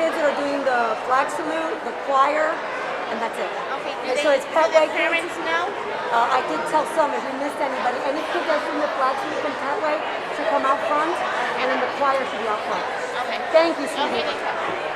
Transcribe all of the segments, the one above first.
kids that are doing the flag salute, the choir, and that's it. Okay, And so it's Petway kids. parents know? I did tell some, if we missed anybody, any kid that's doing the flag salute from Petway should come out front, and then the choir should be out front. Okay. Thank you, sweetie. Okay, thank you.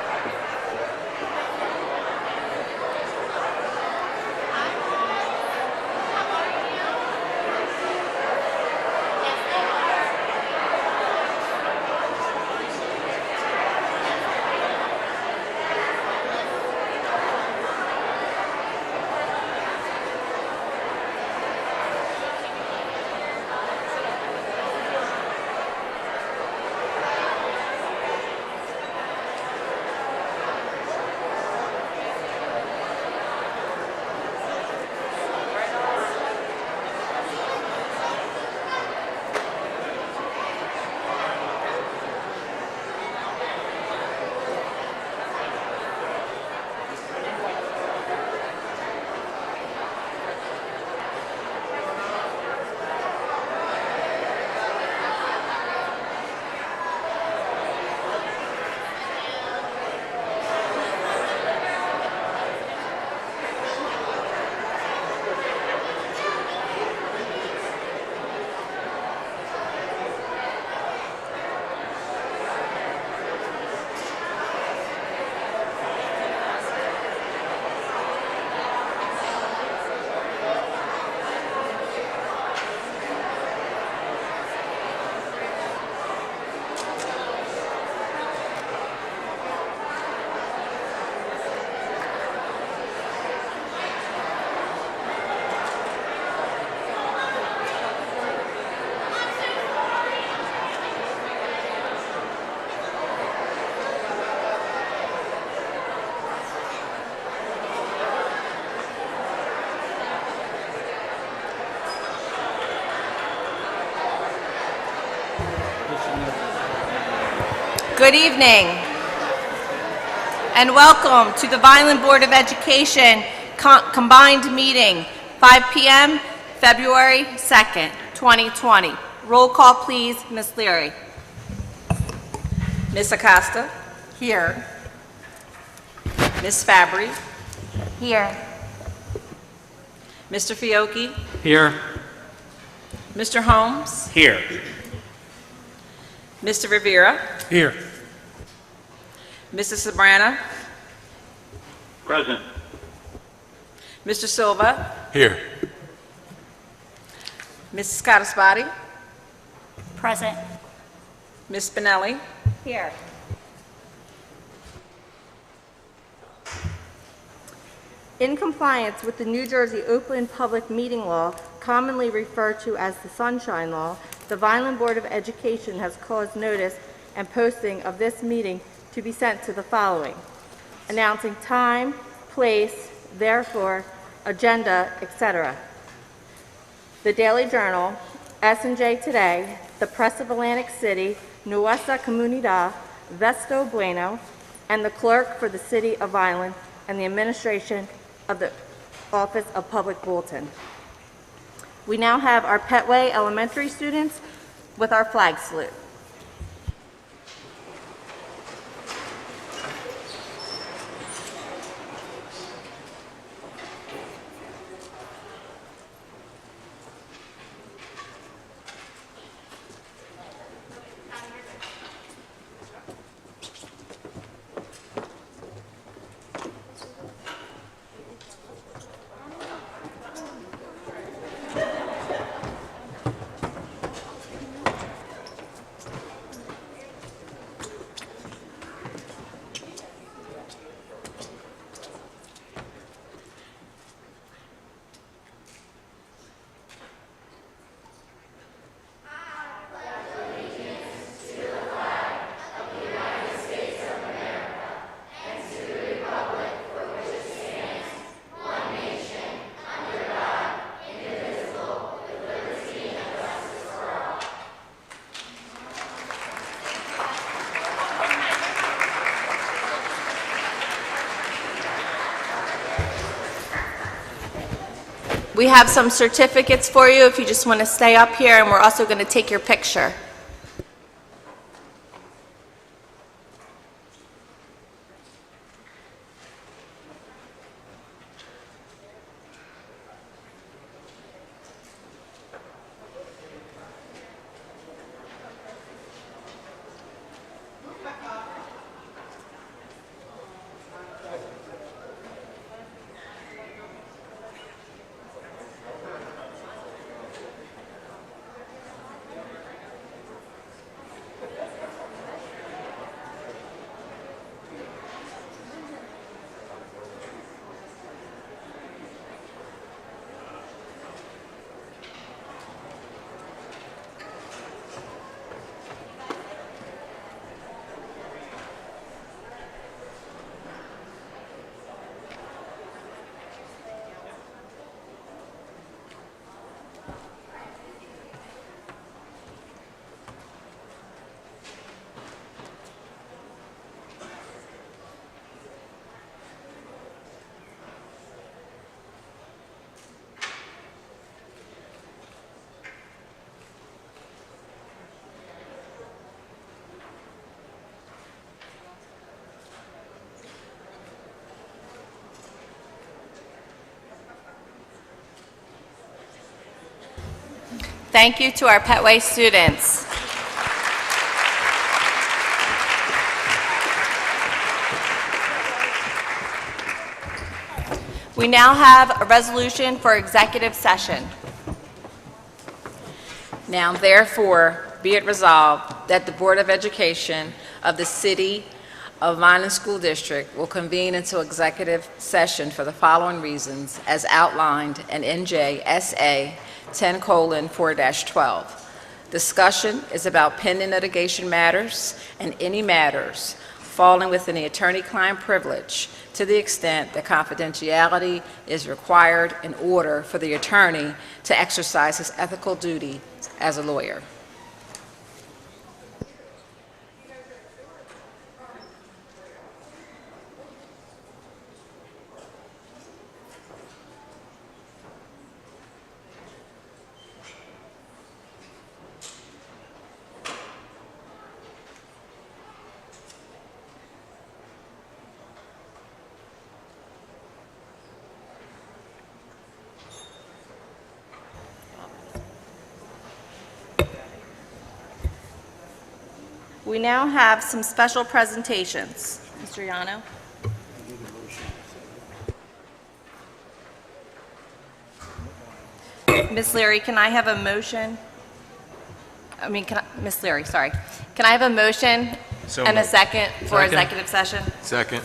Good evening, and welcome to the Violin Board of Education combined meeting, 5 p.m., February 2nd, 2020. Roll call, please. Ms. Leary. Ms. Acosta. Here. Ms. Fabry. Here. Mr. Fiocchi. Here. Mr. Holmes. Here. Mr. Rivera. Here. Mrs. Sabrana. Present. Mr. Silva. Here. Mrs. Cataspati. Present. Ms. Spinelli. Here. In compliance with the New Jersey Open Public Meeting Law, commonly referred to as the Sunshine Law, the Vineland Board of Education has caused notice and posting of this meeting to be sent to the following: announcing time, place, therefore, agenda, etc. The Daily Journal, S&J Today, the Press of Atlantic City, Nuestra Comunidad, Vesto Bueno, and the Clerk for the City of Vineland and the Administration of the Office of Public Bulletin. We now have our Petway Elementary students with our flag salute. We have some certificates for you if you just want to stay up here, and we're also going to take your picture. Thank you to our Petway students. We now have a resolution for executive session. Now therefore, be it resolved that the Board of Education of the City of Vineland School District will convene into executive session for the following reasons as outlined in NJSA 10:4-12. Discussion is about pending litigation matters and any matters falling within the attorney-client privilege to the extent that confidentiality is required in order for the attorney to exercise his ethical duty as a lawyer. We now have some special presentations. Mr. Yano? Ms. Leary, can I have a motion? Ms. Leary, sorry. Can I have a motion and a second for executive session? Second.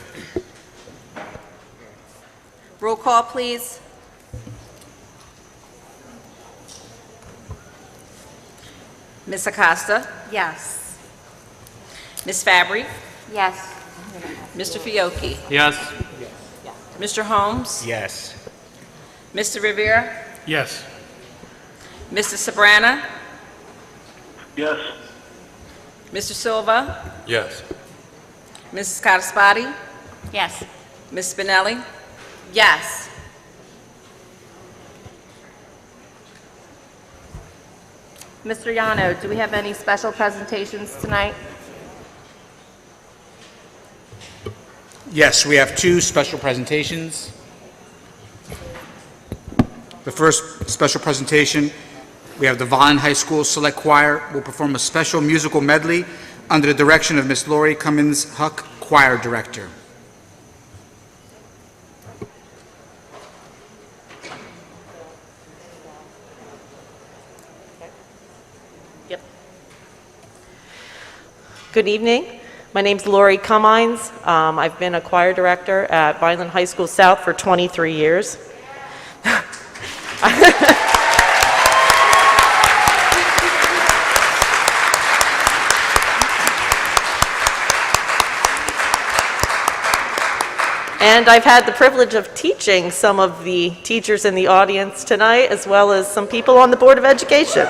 Roll call, please. Ms. Acosta, Yes. Ms. Fabry, Yes. Mr. Fiocchi, Yes. Mr. Holmes, Yes. Mr. Rivera, Yes. Mr. Sabrana, Yes. Mr. Silva, Yes. Mrs. Cataspati, Yes. Ms. Spinelli, Yes. Mr. Yano, do we have any special presentations tonight? Yes, we have two special presentations. The first special presentation, we have the Violin High School Select Choir will perform a special musical medley under the direction of Miss Lori Cummins Huck, Choir Director. Good evening. My name's Lori Cummins. I've been a choir director at Vineland High School South for 23 years. And I've had the privilege of teaching some of the teachers in the audience tonight, as well as some people on the Board of Education.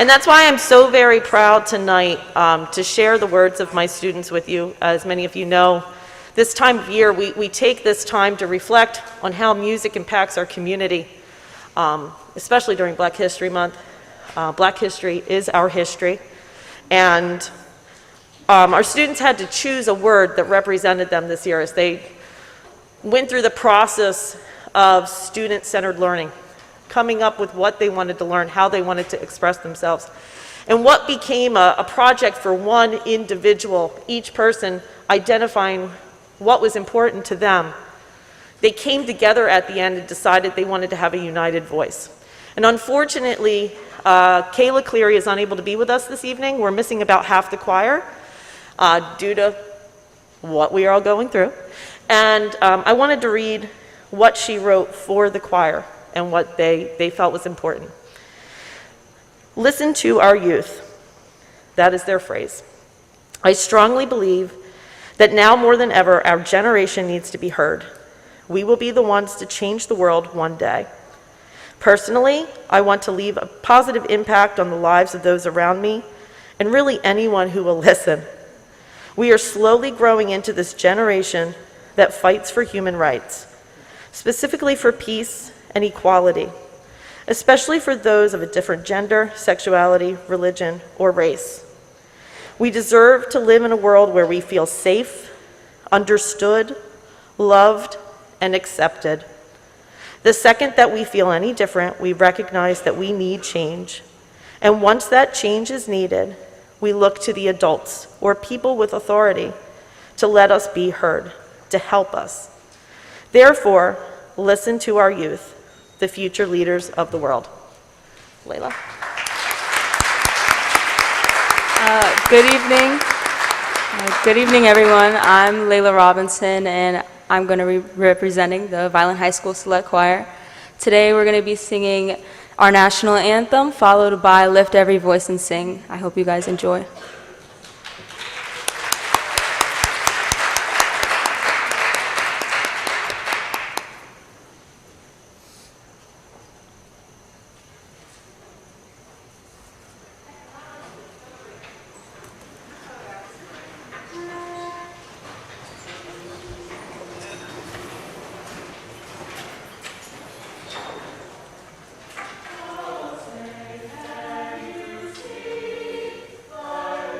And that's why I'm so very proud tonight to share the words of my students with you. As many of you know, this time of year, we take this time to reflect on how music impacts our community, especially during Black History Month. Black history is our history. And our students had to choose a word that represented them this year as they went through the process of student-centered learning, coming up with what they wanted to learn, how they wanted to express themselves. And what became a project for one individual, each person identifying what was important to them. They came together at the end and decided they wanted to have a united voice. And unfortunately, Kayla Cleary is unable to be with us this evening. We're missing about half the choir due to what we are all going through. And I wanted to read what she wrote for the choir and what they felt was important. Listen to our youth. That is their phrase. I strongly believe that now more than ever, our generation needs to be heard. We will be the ones to change the world one day. Personally, I want to leave a positive impact on the lives of those around me and really anyone who will listen. We are slowly growing into this generation that fights for human rights, specifically for peace and equality, especially for those of a different gender, sexuality, religion, or race. We deserve to live in a world where we feel safe, understood, loved, and accepted. The second that we feel any different, we recognize that we need change. And once that change is needed, we look to the adults or people with authority to let us be heard, to help us. Therefore, listen to our youth, the future leaders of the world. Layla. Good evening. Good evening, everyone. I'm Layla Robinson, and I'm going to be representing the Violin High School Select Choir. Today, we're going to be singing our national anthem, followed by Lift Every Voice and Sing. I hope you guys enjoy. Far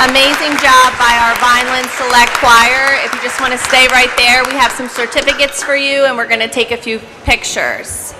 Amazing job by our Vineland Select Choir. If you just want to stay right there, we have some certificates for you, and we're going to take a few pictures.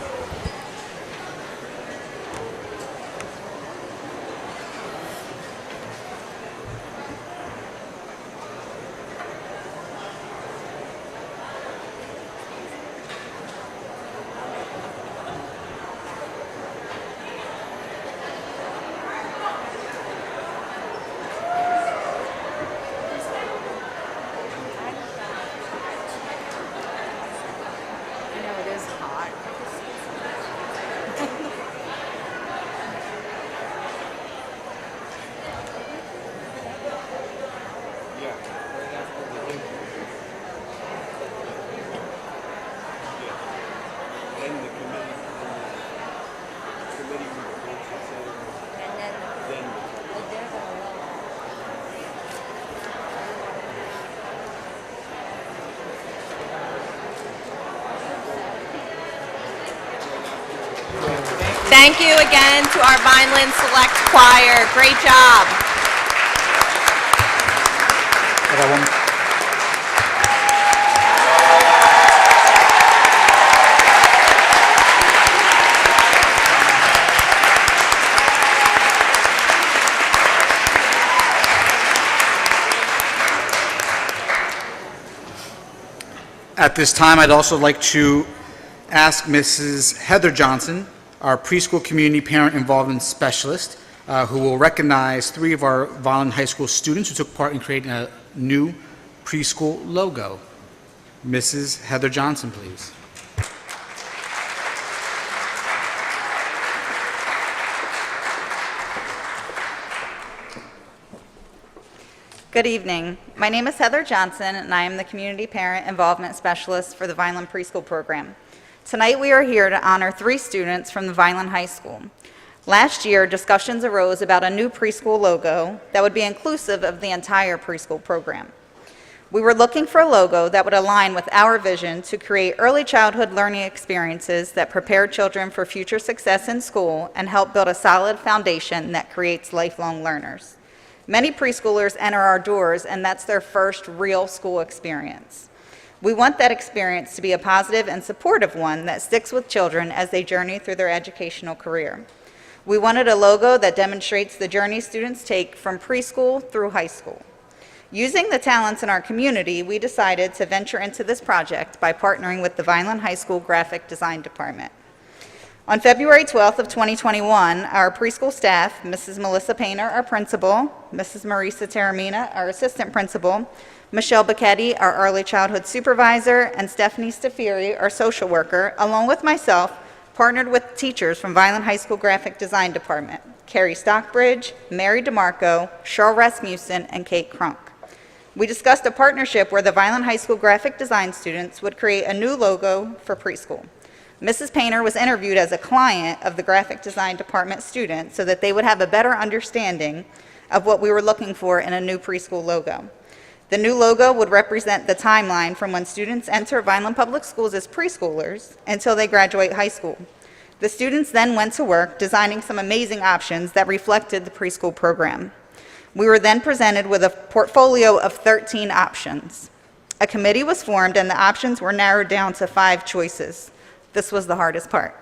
Thank you again to our Vineland Select Choir. Great job. I got one. At this time, I'd also like to ask Mrs. Heather Johnson, our preschool community parent involvement specialist, who will recognize 3 of our Violin High School students who took part in creating a new preschool logo. Mrs. Heather Johnson, please. Good evening. My name is Heather Johnson, and I am the Community Parent Involvement Specialist for the Vineland Preschool Program. Tonight, we are here to honor 3 students from the Vineland High School. Last year, discussions arose about a new preschool logo that would be inclusive of the entire preschool program. We were looking for a logo that would align with our vision to create early childhood learning experiences that prepare children for future success in school and help build a solid foundation that creates lifelong learners. Many preschoolers enter our doors, and that's their first real school experience. We want that experience to be a positive and supportive one that sticks with children as they journey through their educational career. We wanted a logo that demonstrates the journey students take from preschool through high school. Using the talents in our community, we decided to venture into this project by partnering with the Vineland High School Graphic Design Department. On February 12th of 2021, our preschool staff, Mrs. Melissa Painter, our principal, Mrs. Marisa Taramina, our assistant principal, Michelle Bacchetti, our early childhood supervisor, and Stephanie Stafiri, our social worker, along with myself, partnered with teachers from Vineland High School Graphic Design Department, Carrie Stockbridge, Mary DeMarco, Cheryl Rasmussen, and Kate Crunk. We discussed a partnership where the Vineland High School graphic design students would create a new logo for preschool. Mrs. Painter was interviewed as a client of the graphic design department student so that they would have a better understanding of what we were looking for in a new preschool logo. The new logo would represent the timeline from when students enter Vineland Public Schools as preschoolers until they graduate high school. The students then went to work designing some amazing options that reflected the preschool program. We were then presented with a portfolio of 13 options. A committee was formed and the options were narrowed down to 5 choices. This was the hardest part.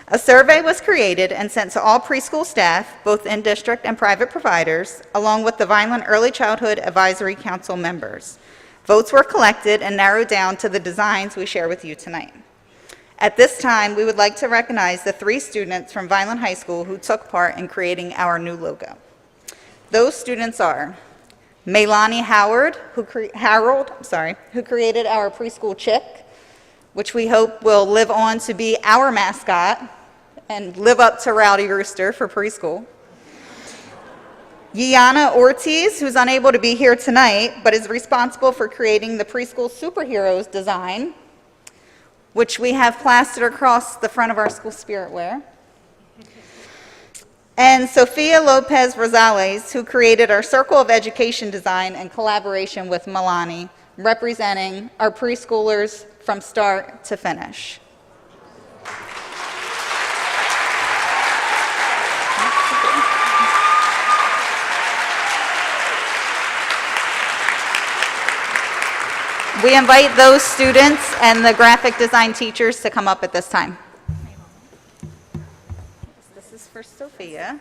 A survey was created and sent to all preschool staff, both in-district and private providers, along with the Vineland Early Childhood Advisory Council members. Votes were collected and narrowed down to the designs we share with you tonight. At this time, we would like to recognize the 3 students from Vineland High School who took part in creating our new logo. Those students are Maylani Harold, who created our preschool chick, which we hope will live on to be our mascot and live up to Rowdy Rooster for preschool. Yiana Ortiz, who's unable to be here tonight, but is responsible for creating the preschool superheroes design, which we have plastered across the front of our school spirit wear. And Sofia Lopez Rosales, who created our Circle of Education design in collaboration with Milani, representing our preschoolers from start to finish. We invite those students and the graphic design teachers to come up at this time. This is for Sophia.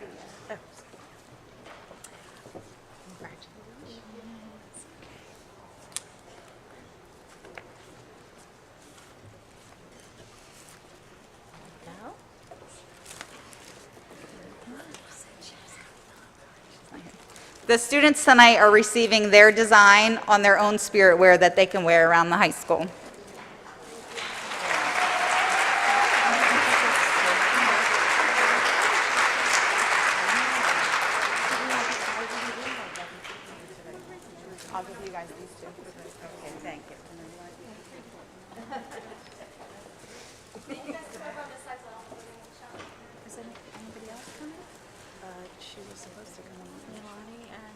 The students tonight are receiving their design on their own spirit wear that they can wear around the high school. I'll give you guys these two. Okay, thank you. Is anybody else coming? She was supposed to come. Milani and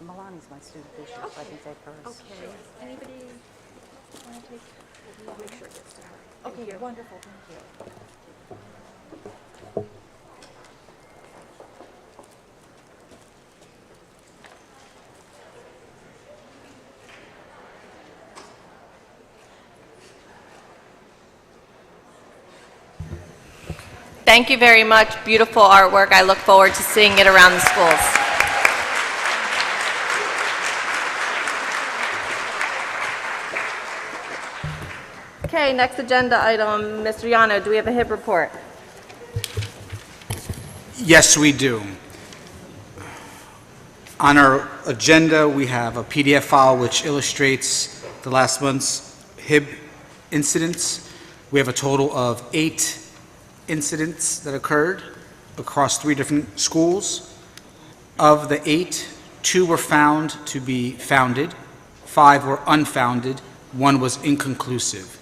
Milani's my student this year, so I can take hers. Okay. Anybody want to take? I'll make sure it gets to her. Okay, wonderful, thank you. Thank you very much. Beautiful artwork. I look forward to seeing it around the schools. Okay, next agenda item, Mr. Yano, do we have a HIB report? Yes, we do. On our agenda, we have a PDF file which illustrates the last month's HIB incidents. We have a total of 8 incidents that occurred across 3 different schools. Of the 8, 2 were found to be founded, 5 were unfounded, 1 was inconclusive.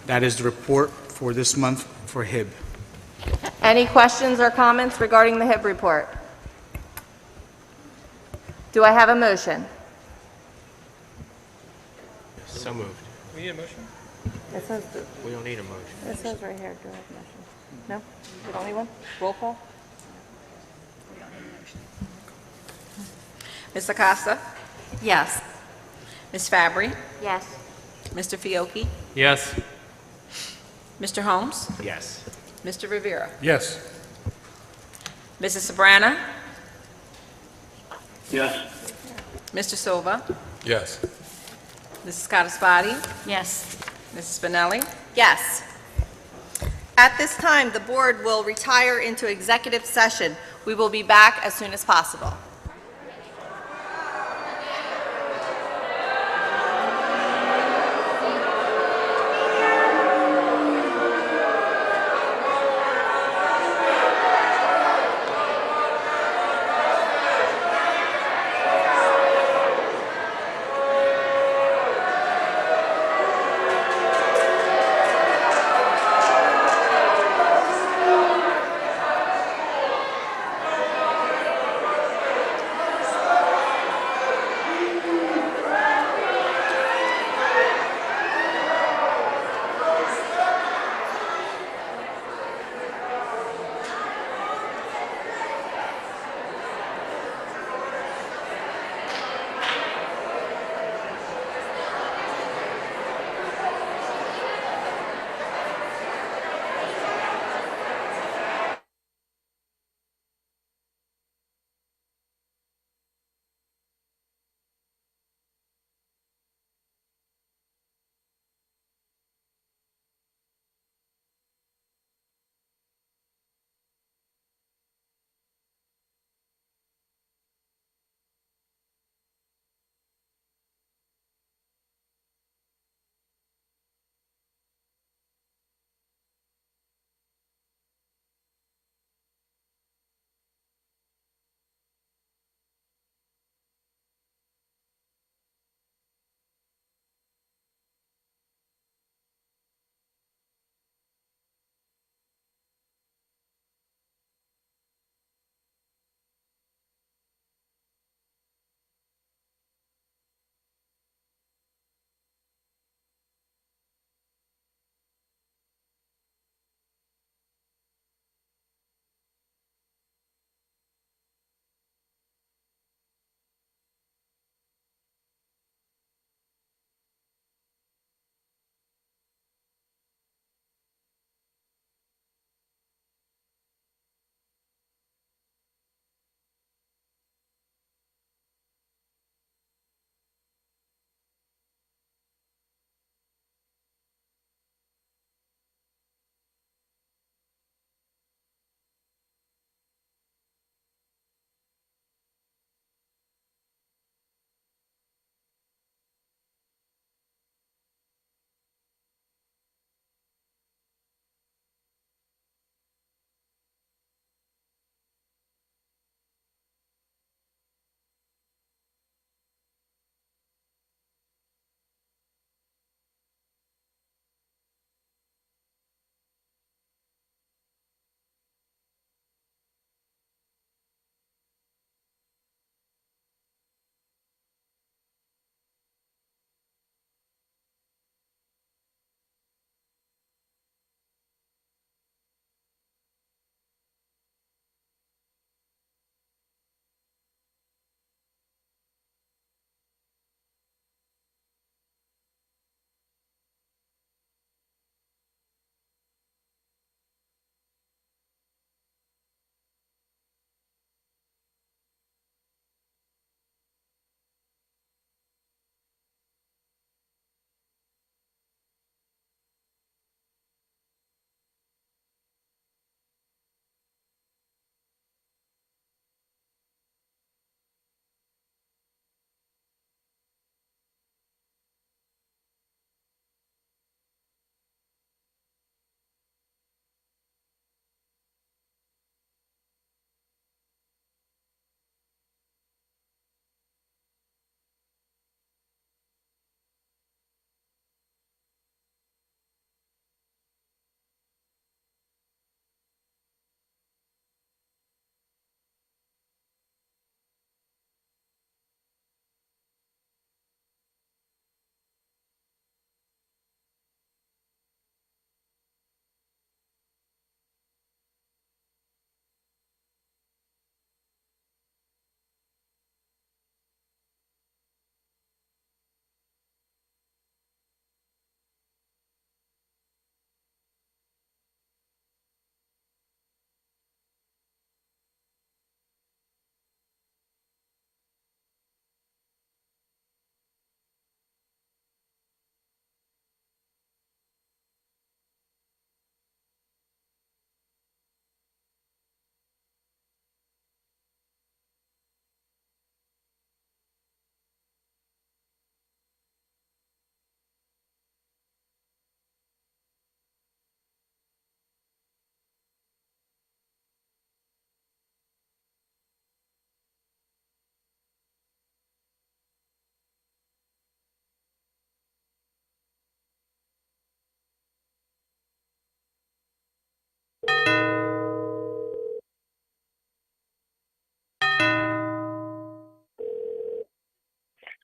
That is the report for this month for HIB. Any questions or comments regarding the HIB report? Do I have a motion? So moved. We need a motion? It says, We don't need a motion. it says right here, do I have a motion? No? You don't need one? Roll call? Ms. Acosta? Yes. Ms. Fabry? Yes. Mr. Fiocchi? Yes. Mr. Holmes? Yes. Mr. Rivera? Yes. Mrs. Sabrana? Yes. Mr. Silva? Yes. Mrs. Cottasbody? Yes. Mrs. Spinelli? Yes. At this time, the board will retire into executive session. We will be back as soon as possible.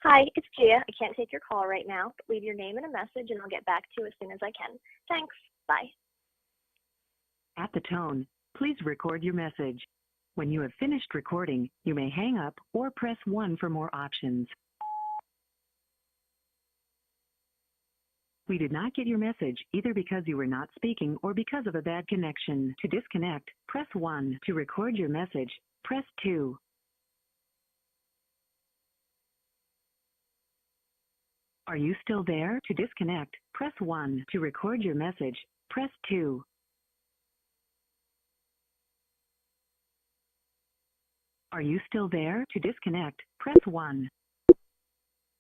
Hi, it's Gia. I can't take your call right now, but leave your name and a message and I'll get back to you as soon as I can. Thanks. Bye. At the tone, please record your message. When you have finished recording, you may hang up or press 1 for more options. We did not get your message either because you were not speaking or because of a bad connection. To disconnect, press 1. To record your message, press 2. Are you still there? To disconnect, press 1. To record your message, press 2. Are you still there? To disconnect, press 1.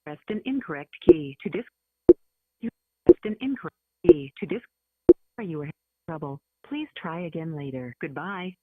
Pressed an incorrect key. To you pressed an incorrect key. To are you having trouble? Please try again later. Goodbye.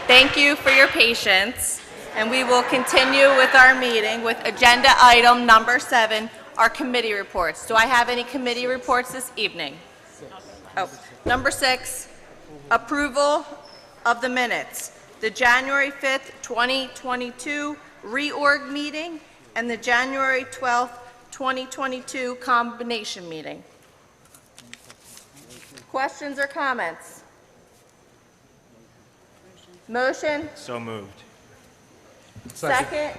Thank you for your patience, and we will continue with our meeting with agenda item number 7, our committee reports. Do I have any committee reports this evening? Oh, number 6, approval of the minutes. The January 5th, 2022 reorg meeting and the January 12th, 2022 combination meeting. Questions or comments? Motion? So moved. Second.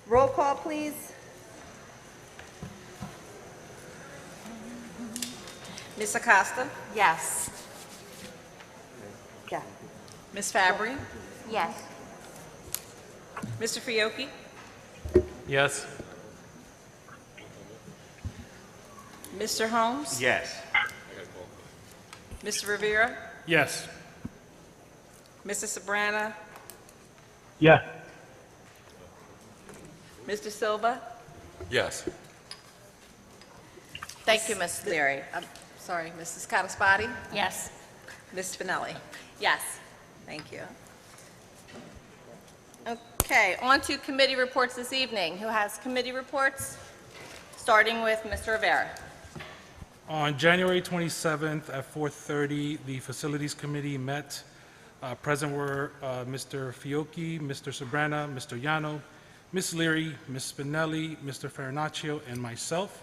Roll call, please. Ms. Acosta? Yes. Yeah. Ms. Fabry? Yes. Mr. Fiocchi? Yes. Mr. Holmes? Yes. Mr. Rivera? Yes. Mrs. Sabrana? Yes. Mr. Silva? Yes. Thank you, Ms. Leary. Sorry, Mrs. Cataspati? Yes. Ms. Spinelli? Yes. Thank you. Okay, on to committee reports this evening. Who has committee reports? Starting with Mr. Rivera. On January 27th at 4:30, the Facilities Committee met. Present were Mr. Fiocchi, Mr. Sabrana, Mr. Yano, Ms. Leary, Ms. Spinelli, Mr. Farinaccio, and myself.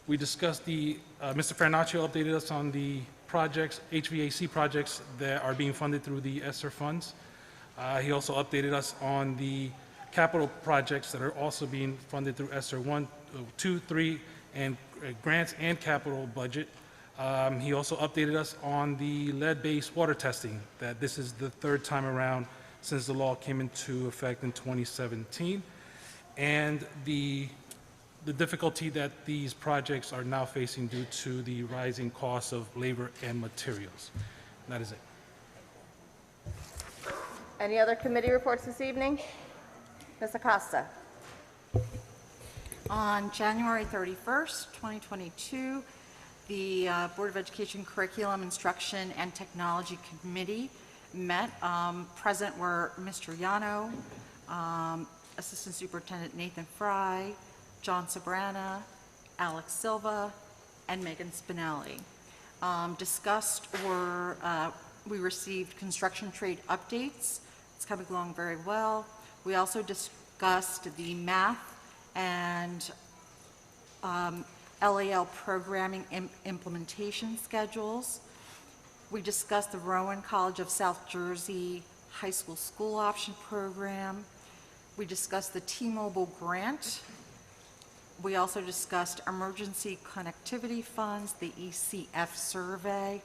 We discussed Mr. Farinaccio updated us on the projects, HVAC projects that are being funded through the ESSER funds. He also updated us on the capital projects that are also being funded through ESSER 1, 2, 3, and grants and capital budget. He also updated us on the lead-based water testing, that this is the third time around since the law came into effect in 2017, and the difficulty that these projects are now facing due to the rising costs of labor and materials. And that is it. Any other committee reports this evening? Ms. Acosta. On January 31st, 2022, the Board of Education Curriculum, Instruction, and Technology Committee met. Present were Mr. Yano, Assistant Superintendent Nathan Fry, John Sabrana, Alex Silva, and Megan Spinelli. Discussed were, we received construction trade updates. It's coming along very well. We also discussed the math and LAL programming implementation schedules. We discussed the Rowan College of South Jersey High School School Option Program. We discussed the T-Mobile grant. We also discussed emergency connectivity funds, the ECF survey,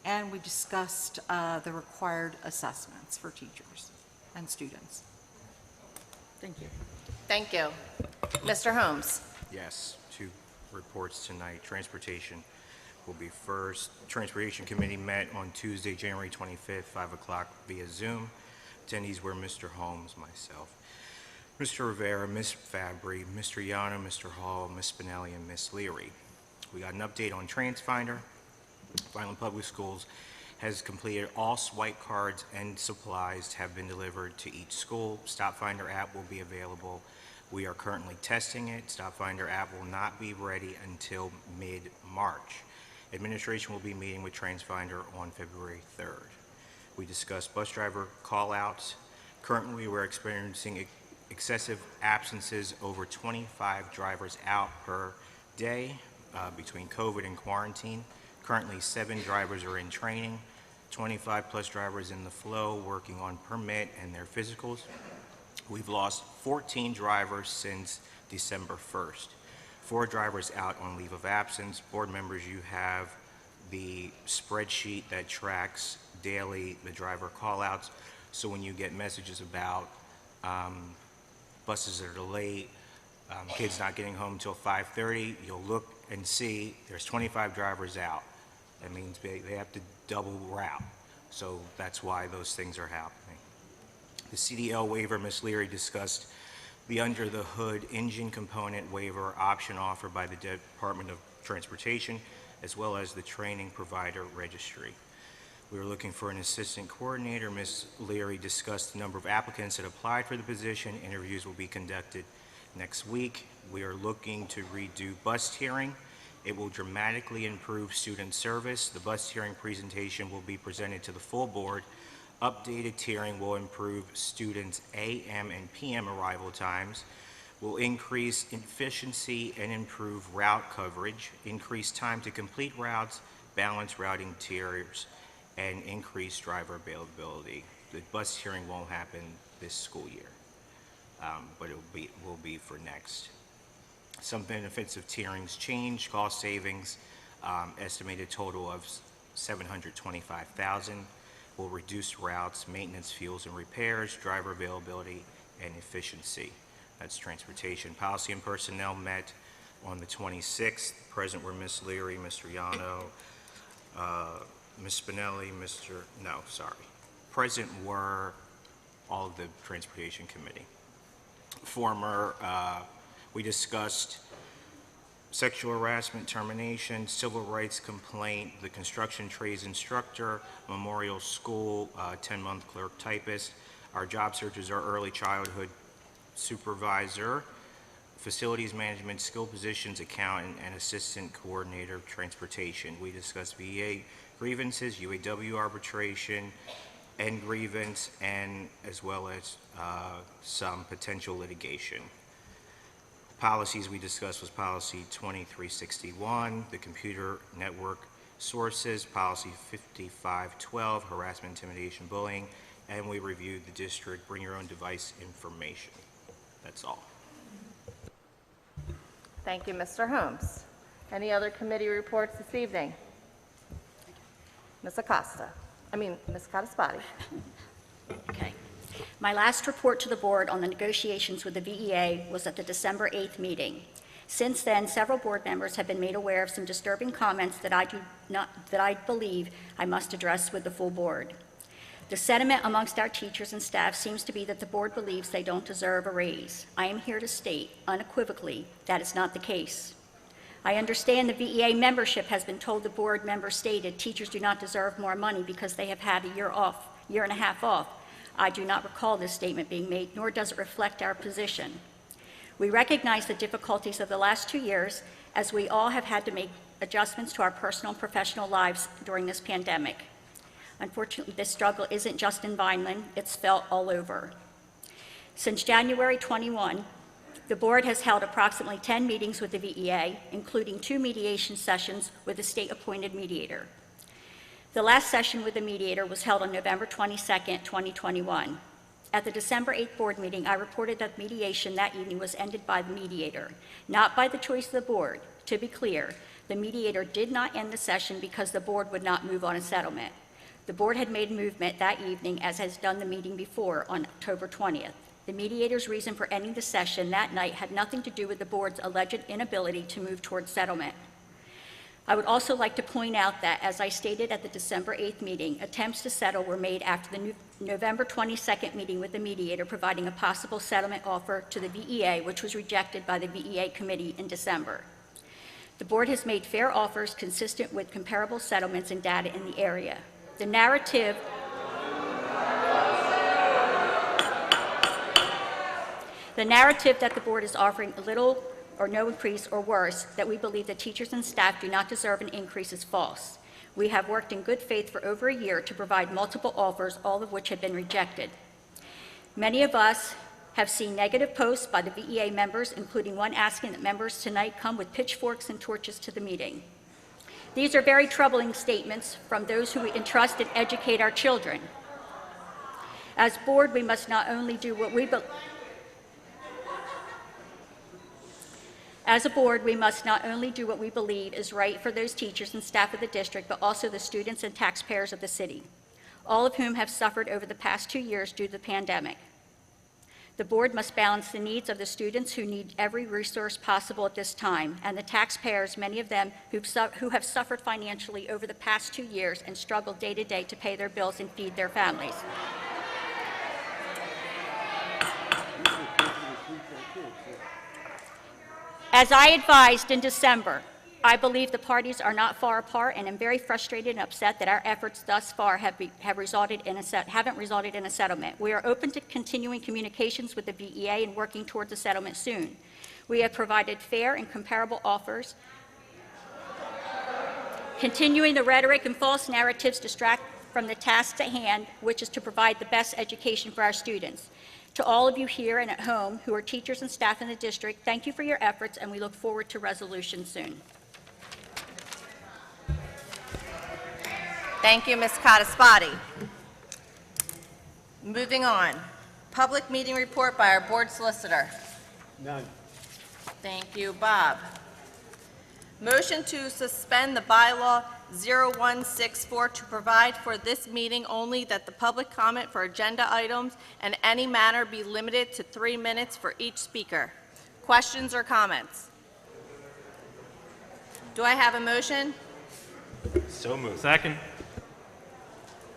and we discussed the required assessments for teachers and students. Thank you. Thank you. Mr. Holmes. Yes. 2 reports tonight. Transportation will be first. Transportation Committee met on Tuesday, January 25th, 5 o'clock via Zoom. Attendees were Mr. Holmes, myself, Mr. Rivera, Ms. Fabry, Mr. Yano, Mr. Hall, Ms. Spinelli, and Ms. Leary. We got an update on TransFinder. Vineland Public Schools has completed all swipe cards and supplies have been delivered to each school. StopFinder app will be available. We are currently testing it. StopFinder app will not be ready until mid-March. Administration will be meeting with TransFinder on February 3rd. We discussed bus driver call-outs. Currently, we're experiencing excessive absences, over 25 drivers out per day between COVID and quarantine. Currently, 7 drivers are in training, 25 plus drivers in the flow working on permit and their physicals. We've lost 14 drivers since December 1st. 4 drivers out on leave of absence. Board members, you have the spreadsheet that tracks daily the driver call-outs. So when you get messages about buses that are delayed, kids not getting home until 5:30, you'll look and see there's 25 drivers out. That means they have to double route. So that's why those things are happening. The CDL waiver, Ms. Leary discussed the under-the-hood engine component waiver option offered by the Department of Transportation, as well as the training provider registry. We were looking for an assistant coordinator. Ms. Leary discussed the number of applicants that applied for the position. Interviews will be conducted next week. We are looking to redo bus tiering. It will dramatically improve student service. The bus tiering presentation will be presented to the full board. Updated tiering will improve students' AM and PM arrival times, will increase efficiency and improve route coverage, increase time to complete routes, balance routing tiers, and increase driver availability. The bus tiering won't happen this school year, but it will be for next. Some benefits of tierings change: cost savings, estimated total of $725,000, will reduce routes, maintenance, fuels, and repairs, driver availability, and efficiency. That's transportation. Policy and personnel met on the 26th. Present were Ms. Leary, Mr. Yano, Ms. Spinelli, Present were all of the Transportation Committee. We discussed sexual harassment, termination, civil rights complaint, the construction trades instructor, Memorial School, 10-month clerk typist. Our job searches are early childhood supervisor, facilities management, skill positions, accountant, and assistant coordinator of transportation. We discussed VA grievances, UAW arbitration, and grievance, and as well as some potential litigation. Policies we discussed was policy 2361, the computer network sources, policy 5512, harassment, intimidation, bullying, and we reviewed the district bring your own device information. That's all. Thank you, Mr. Holmes. Any other committee reports this evening? Ms. Cataspati. Okay. My last report to the board on the negotiations with the VEA was at the December 8th meeting. Since then, several board members have been made aware of some disturbing comments that I believe I must address with the full board. The sentiment amongst our teachers and staff seems to be that the board believes they don't deserve a raise. I am here to state unequivocally that is not the case. I understand the VEA membership has been told the board members stated teachers do not deserve more money because they have had a year and a half off. I do not recall this statement being made, nor does it reflect our position. We recognize the difficulties of the last 2 years, as we all have had to make adjustments to our personal and professional lives during this pandemic. Unfortunately, this struggle isn't just in Vineland, it's felt all over. Since January 21, the board has held approximately 10 meetings with the VEA, including 2 mediation sessions with a state-appointed mediator. The last session with the mediator was held on November 22, 2021. At the December 8th board meeting, I reported that mediation that evening was ended by the mediator, not by the choice of the board. To be clear, the mediator did not end the session because the board would not move on a settlement. The board had made movement that evening, as has done the meeting before on October 20th. The mediator's reason for ending the session that night had nothing to do with the board's alleged inability to move towards settlement. I would also like to point out that, as I stated at the December 8th meeting, attempts to settle were made after the November 22nd meeting with the mediator, providing a possible settlement offer to the VEA, which was rejected by the VEA committee in December. The board has made fair offers consistent with comparable settlements and data in the area. The narrative that the board is offering a little or no increase or worse, that we believe that teachers and staff do not deserve an increase, is false. We have worked in good faith for over a year to provide multiple offers, all of which have been rejected. Many of us have seen negative posts by the VEA members, including one asking that members tonight come with pitchforks and torches to the meeting. These are very troubling statements from those who we entrust and educate our children. As a board, we must not only do what we believe is right for those teachers and staff of the district, but also the students and taxpayers of the city, all of whom have suffered over the past 2 years due to the pandemic. The board must balance the needs of the students who need every resource possible at this time, and the taxpayers, many of them who have suffered financially over the past 2 years and struggled day to day to pay their bills and feed their families. As I advised in December, I believe the parties are not far apart, and am very frustrated and upset that our efforts thus far haven't resulted in a settlement. We are open to continuing communications with the VEA and working towards a settlement soon. We have provided fair and comparable offers. Continuing the rhetoric and false narratives distract from the task at hand, which is to provide the best education for our students. To all of you here and at home who are teachers and staff in the district, thank you for your efforts, and we look forward to resolution soon. Thank you, Ms. Cataspati. Moving on. Public meeting report by our board solicitor. None. Thank you, Bob. Motion to suspend the bylaw 0164 to provide for this meeting only that the public comment for agenda items and any matter be limited to 3 minutes for each speaker. Questions or comments? Do I have a motion? So moved. Second.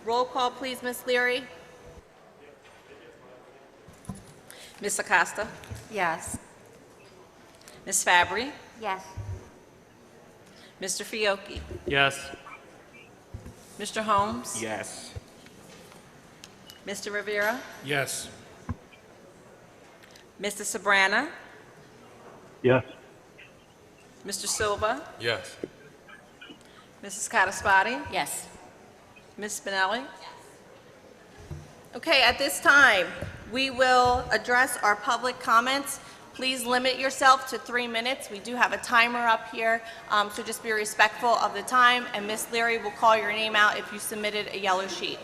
Roll call, please, Ms. Leary. Ms. Acosta? Yes. Ms. Fabry? Yes. Mr. Fiocchi? Yes. Mr. Holmes? Yes. Mr. Rivera? Yes. Mr. Sabrana? Yes. Mr. Silva? Yes. Mrs. Cataspati? Yes. Ms. Spinelli? Okay, at this time, we will address our public comments. Please limit yourself to 3 minutes. We do have a timer up here, so just be respectful of the time, and Ms. Leary will call your name out if you submitted a yellow sheet.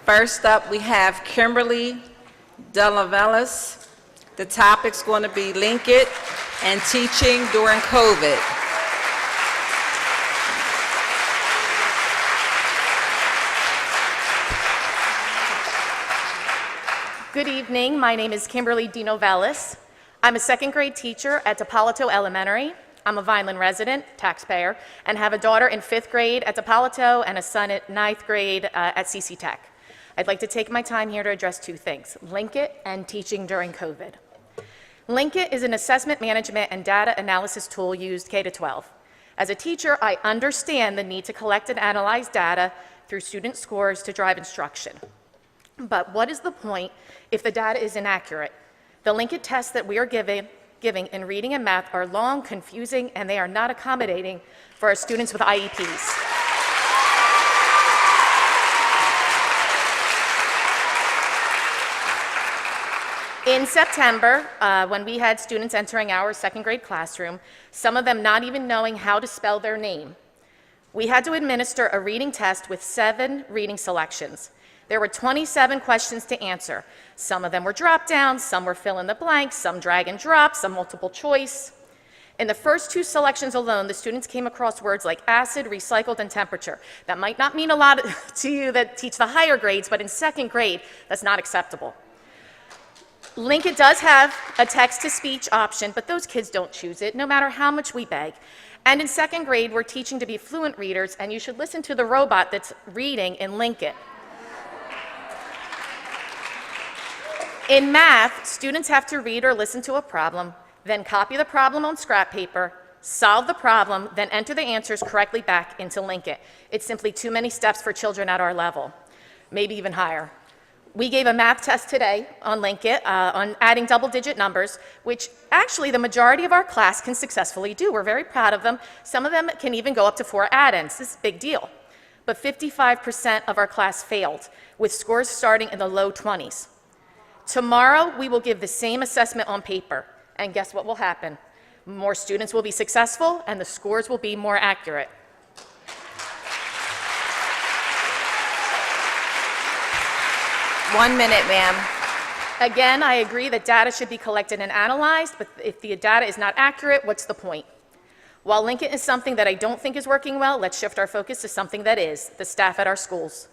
First up, we have Kimberly Delavelis. The topic's going to be Linkit and teaching during COVID. Good evening. My name is Kimberly DeNovelis. I'm a second grade teacher at DePalato Elementary. I'm a Vineland resident, taxpayer, and have a daughter in 5th grade at DePalato and a son at 9th grade at CC Tech. I'd like to take my time here to address 2 things, Linkit and teaching during COVID. Linkit is an assessment management and data analysis tool used K-12. As a teacher, I understand the need to collect and analyze data through student scores to drive instruction. But what is the point if the data is inaccurate? The Linkit tests that we are giving in reading and math are long, confusing, and they are not accommodating for our students with IEPs. In September, when we had students entering our 2nd grade classroom, some of them not even knowing how to spell their name, we had to administer a reading test with 7 reading selections. There were 27 questions to answer. Some of them were drop downs, some were fill in the blanks, some drag and drop, some multiple choice. In the first 2 selections alone, the students came across words like acid, recycled, and temperature. That might not mean a lot to you that teach the higher grades, but in 2nd grade, that's not acceptable. Linkit does have a text-to-speech option, but those kids don't choose it, no matter how much we beg. And in 2nd grade, we're teaching to be fluent readers, and you should listen to the robot that's reading in Linkit. In math, students have to read or listen to a problem, then copy the problem on scrap paper, solve the problem, then enter the answers correctly back into Linkit. It's simply too many steps for children at our level, maybe even higher. We gave a math test today on Linkit on adding double-digit numbers, which actually the majority of our class can successfully do. We're very proud of them. Some of them can even go up to 4 add-ins. This is a big deal. But 55% of our class failed, with scores starting in the low 20s. Tomorrow, we will give the same assessment on paper, and guess what will happen? More students will be successful, and the scores will be more accurate. One minute, ma'am. Again, I agree that data should be collected and analyzed, but if the data is not accurate, what's the point? While Lincoln is something that I don't think is working well, let's shift our focus to something that is, the staff at our schools.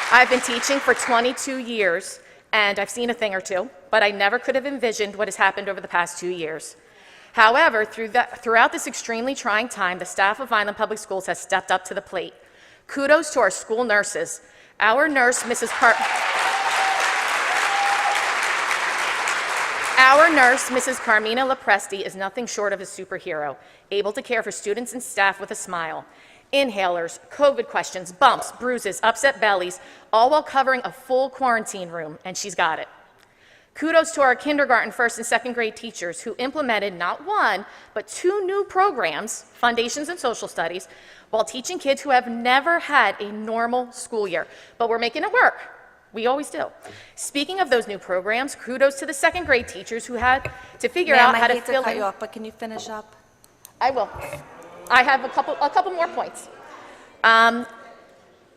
I've been teaching for 22 years, and I've seen a thing or two, but I never could have envisioned what has happened over the past 2 years. However, throughout this extremely trying time, the staff of Vineland Public Schools has stepped up to the plate. Kudos to our school nurses. Our nurse, Mrs. Carmina Lepresti, is nothing short of a superhero, able to care for students and staff with a smile. Inhalers, COVID questions, bumps, bruises, upset bellies, all while covering a full quarantine room, and she's got it. Kudos to our kindergarten, first, and second grade teachers who implemented not one, but 2 new programs, Foundations and Social Studies, while teaching kids who have never had a normal school year. But we're making it work. We always do. Speaking of those new programs, kudos to the second grade teachers who had to figure out how to fill in. I hate to cut you off, but can you finish up? I will. I have a couple more points.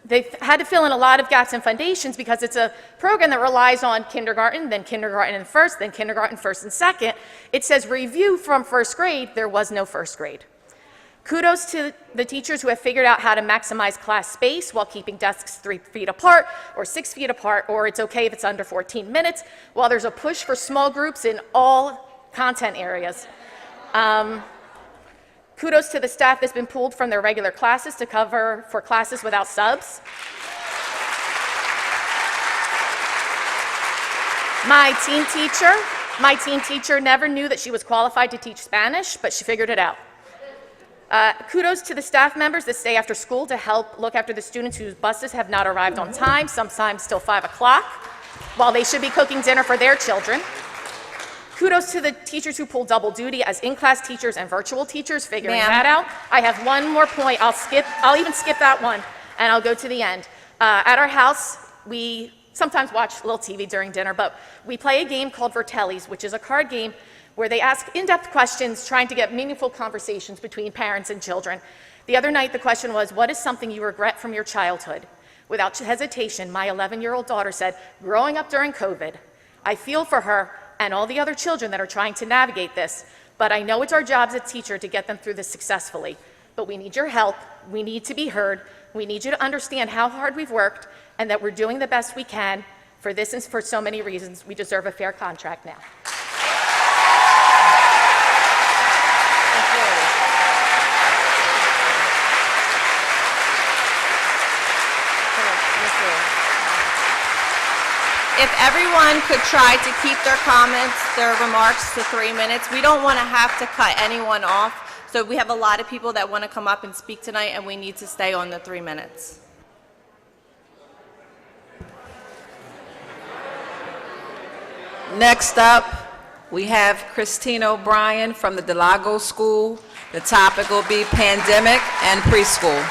They've had to fill in a lot of gaps in Foundations because it's a program that relies on kindergarten, then kindergarten and first, then kindergarten first and second. It says review from first grade. There was no first grade. Kudos to the teachers who have figured out how to maximize class space while keeping desks 3 feet apart or 6 feet apart, or it's okay if it's under 14 minutes, while there's a push for small groups in all content areas. Kudos to the staff that's been pulled from their regular classes to cover for classes without subs. My teen teacher never knew that she was qualified to teach Spanish, but she figured it out. Kudos to the staff members that stay after school to help look after the students whose buses have not arrived on time, sometimes till 5 o'clock, while they should be cooking dinner for their children. Kudos to the teachers who pull double duty as in-class teachers and virtual teachers, figuring that out. I have one more point. I'll even skip that one, and I'll go to the end. At our house, we sometimes watch a little TV during dinner, but we play a game called Vertellis, which is a card game where they ask in-depth questions trying to get meaningful conversations between parents and children. The other night, the question was, what is something you regret from your childhood? Without hesitation, my 11-year-old daughter said, growing up during COVID. I feel for her and all the other children that are trying to navigate this, but I know it's our job as a teacher to get them through this successfully. But we need your help, we need to be heard, we need you to understand how hard we've worked and that we're doing the best we can for this and for so many reasons. We deserve a fair contract now. If everyone could try to keep their comments, their remarks to 3 minutes, we don't want to have to cut anyone off. So we have a lot of people that want to come up and speak tonight, and we need to stay on the 3 minutes. Next up, we have Christine O'Brien from the Delago School. The topic will be pandemic and preschool.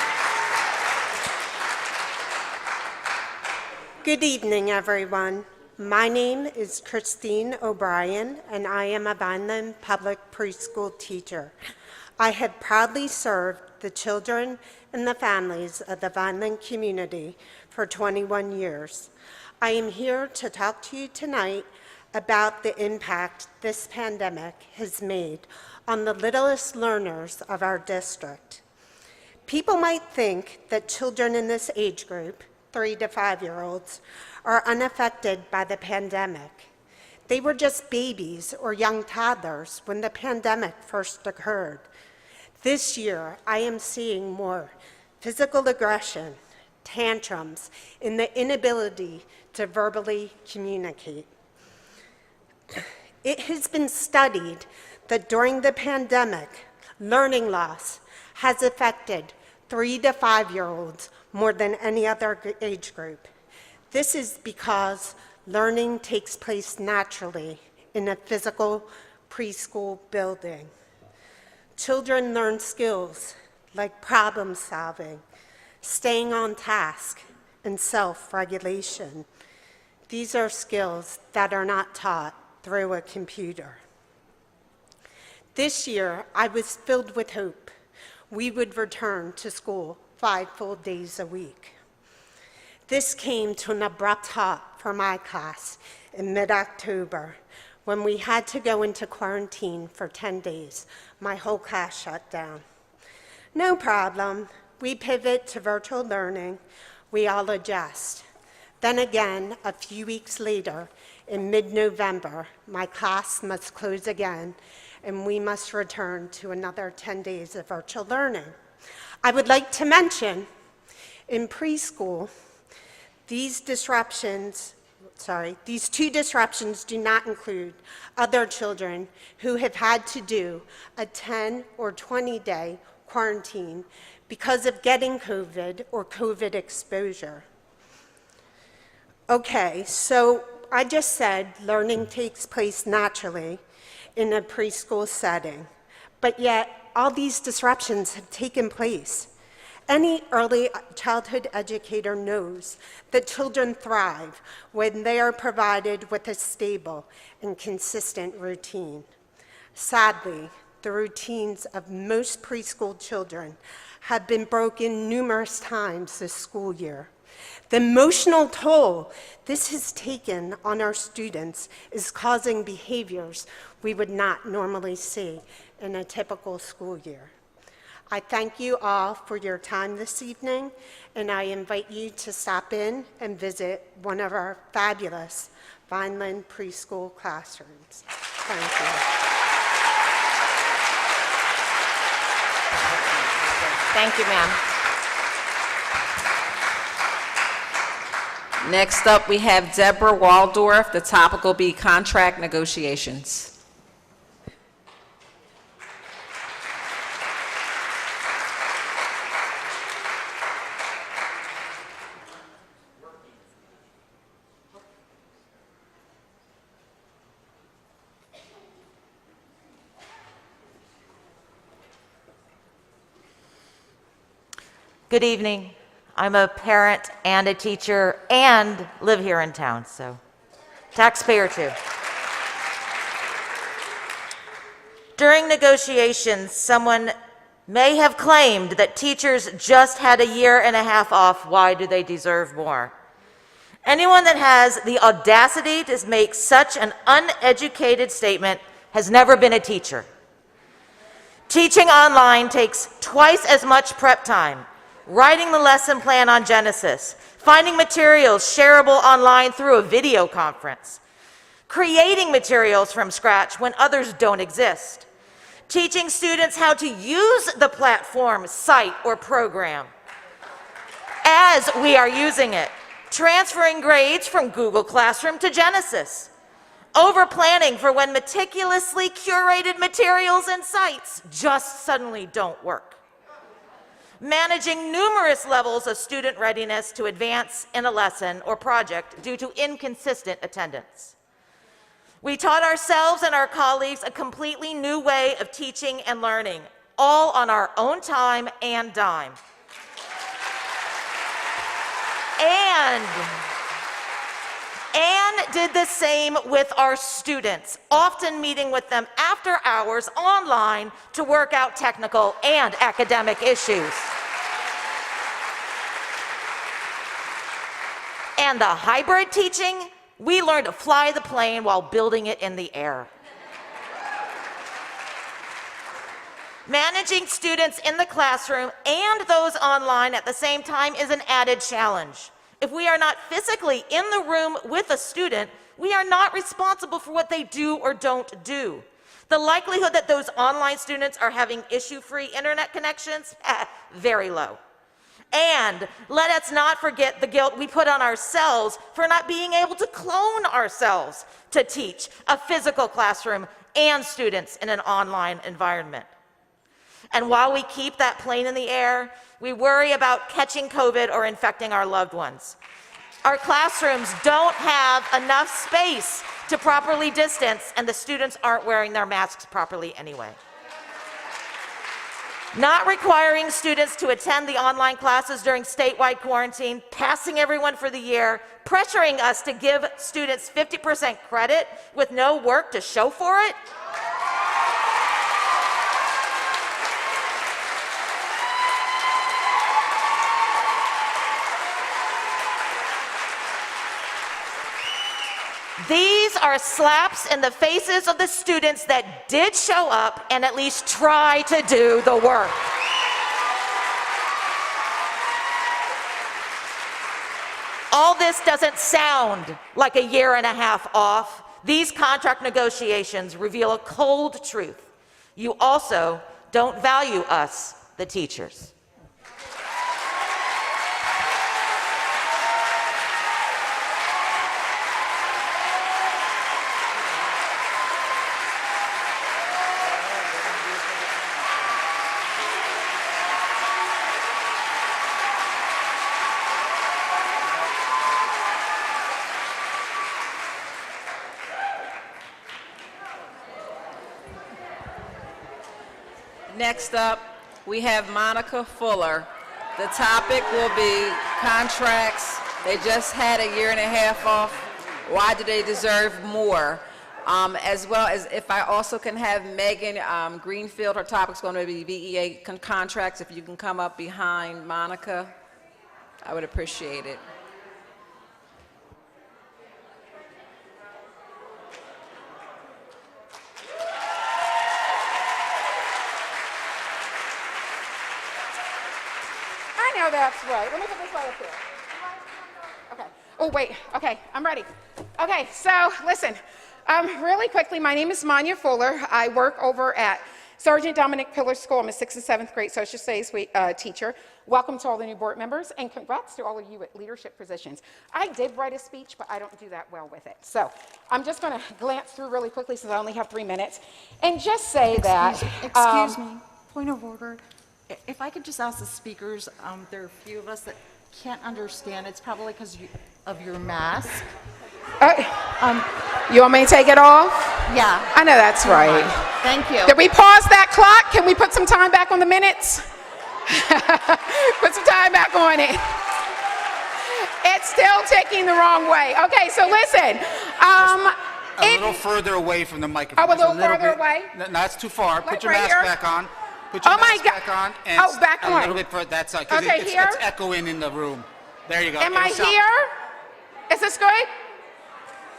Good evening, everyone. My name is Christine O'Brien, and I am a Vineland public preschool teacher. I have proudly served the children and the families of the Vineland community for 21 years. I am here to talk to you tonight about the impact this pandemic has made on the littlest learners of our district. People might think that children in this age group, 3 to 5-year-olds, are unaffected by the pandemic. They were just babies or young toddlers when the pandemic first occurred. This year, I am seeing more physical aggression, tantrums, and the inability to verbally communicate. It has been studied that during the pandemic, learning loss has affected 3 to 5-year-olds more than any other age group. This is because learning takes place naturally in a physical preschool building. Children learn skills like problem solving, staying on task, and self-regulation. These are skills that are not taught through a computer. This year, I was filled with hope. We would return to school 5 full days a week. This came to an abrupt halt for my class in mid-October When we had to go into quarantine for 10 days, my whole class shut down. No problem. We pivot to virtual learning. We all adjust. Then again, a few weeks later, in mid-November, my class must close again, and we must return to another 10 days of virtual learning. I would like to mention, in preschool, these two disruptions do not include other children who have had to do a 10 or 20-day quarantine because of getting COVID or COVID exposure. Okay, so I just said learning takes place naturally in a preschool setting, but yet all these disruptions have taken place. Any early childhood educator knows that children thrive when they are provided with a stable and consistent routine. Sadly, the routines of most preschool children have been broken numerous times this school year. The emotional toll this has taken on our students is causing behaviors we would not normally see in a typical school year. I thank you all for your time this evening, and I invite you to stop in and visit one of our fabulous Vineland preschool classrooms. Thank you. Thank you, ma'am. Next up, we have Deborah Waldorf. The topic will be contract negotiations. Good evening. I'm a parent and a teacher and live here in town, so taxpayer too. During negotiations, someone may have claimed that teachers just had a year and a half off. Why do they deserve more? Anyone that has the audacity to make such an uneducated statement has never been a teacher. Teaching online takes twice as much prep time. Writing the lesson plan on Genesis, finding materials shareable online through a video conference, creating materials from scratch when others don't exist, teaching students how to use the platform, site, or program as we are using it, transferring grades from Google Classroom to Genesis, over-planning for when meticulously curated materials and sites just suddenly don't work, managing numerous levels of student readiness to advance in a lesson or project due to inconsistent attendance. We taught ourselves and our colleagues a completely new way of teaching and learning, all on our own time and dime. And did the same with our students, often meeting with them after hours online to work out technical and academic issues. And the hybrid teaching, we learned to fly the plane while building it in the air. Managing students in the classroom and those online at the same time is an added challenge. If we are not physically in the room with a student, we are not responsible for what they do or don't do. The likelihood that those online students are having issue-free internet connections, very low. And let us not forget the guilt we put on ourselves for not being able to clone ourselves to teach a physical classroom and students in an online environment. And while we keep that plane in the air, we worry about catching COVID or infecting our loved ones. Our classrooms don't have enough space to properly distance, and the students aren't wearing their masks properly anyway. Not requiring students to attend the online classes during statewide quarantine, passing everyone for the year, pressuring us to give students 50% credit with no work to show for it. These These are slaps in the faces of the students that did show up and at least try to do the work. All this doesn't sound like a year and a half off. These contract negotiations reveal a cold truth. You also don't value us, the teachers. Next up, we have Monica Fuller. The topic will be contracts. They just had a year and a half off. Why do they deserve more? As well as if I also can have Megan Greenfield, her topic's going to be VEA contracts. If you can come up behind Monica, I would appreciate it. I know that's right. Let me put this right up here. Okay. Oh, wait. Okay, I'm ready. Okay, so listen. Really quickly, my name is Manya Fuller. I work over at Sergeant Dominic Pillar School. I'm a 6th and 7th grade social studies teacher. Welcome to all the new board members, and congrats to all of you at leadership positions. I did write a speech, but I don't do that well with it. So I'm just going to glance through really quickly since I only have 3 minutes, and just say Excuse me, point of order. If I could just ask the speakers, there are a few of us that can't understand. It's probably because of your mask. You want me to take it off? Yeah. I know that's right. Thank you. Did we pause that clock? Can we put some time back on the minutes? Put some time back on it. It's still ticking the wrong way. Okay, so listen. A little further away from the microphone. Oh, a little further away? No, that's too far. Like Put your right mask here? back on. Put your mask back on. And back a on. little bit further. That's because Okay, here? it's echoing in the room. There you go. Am I here? Is this good?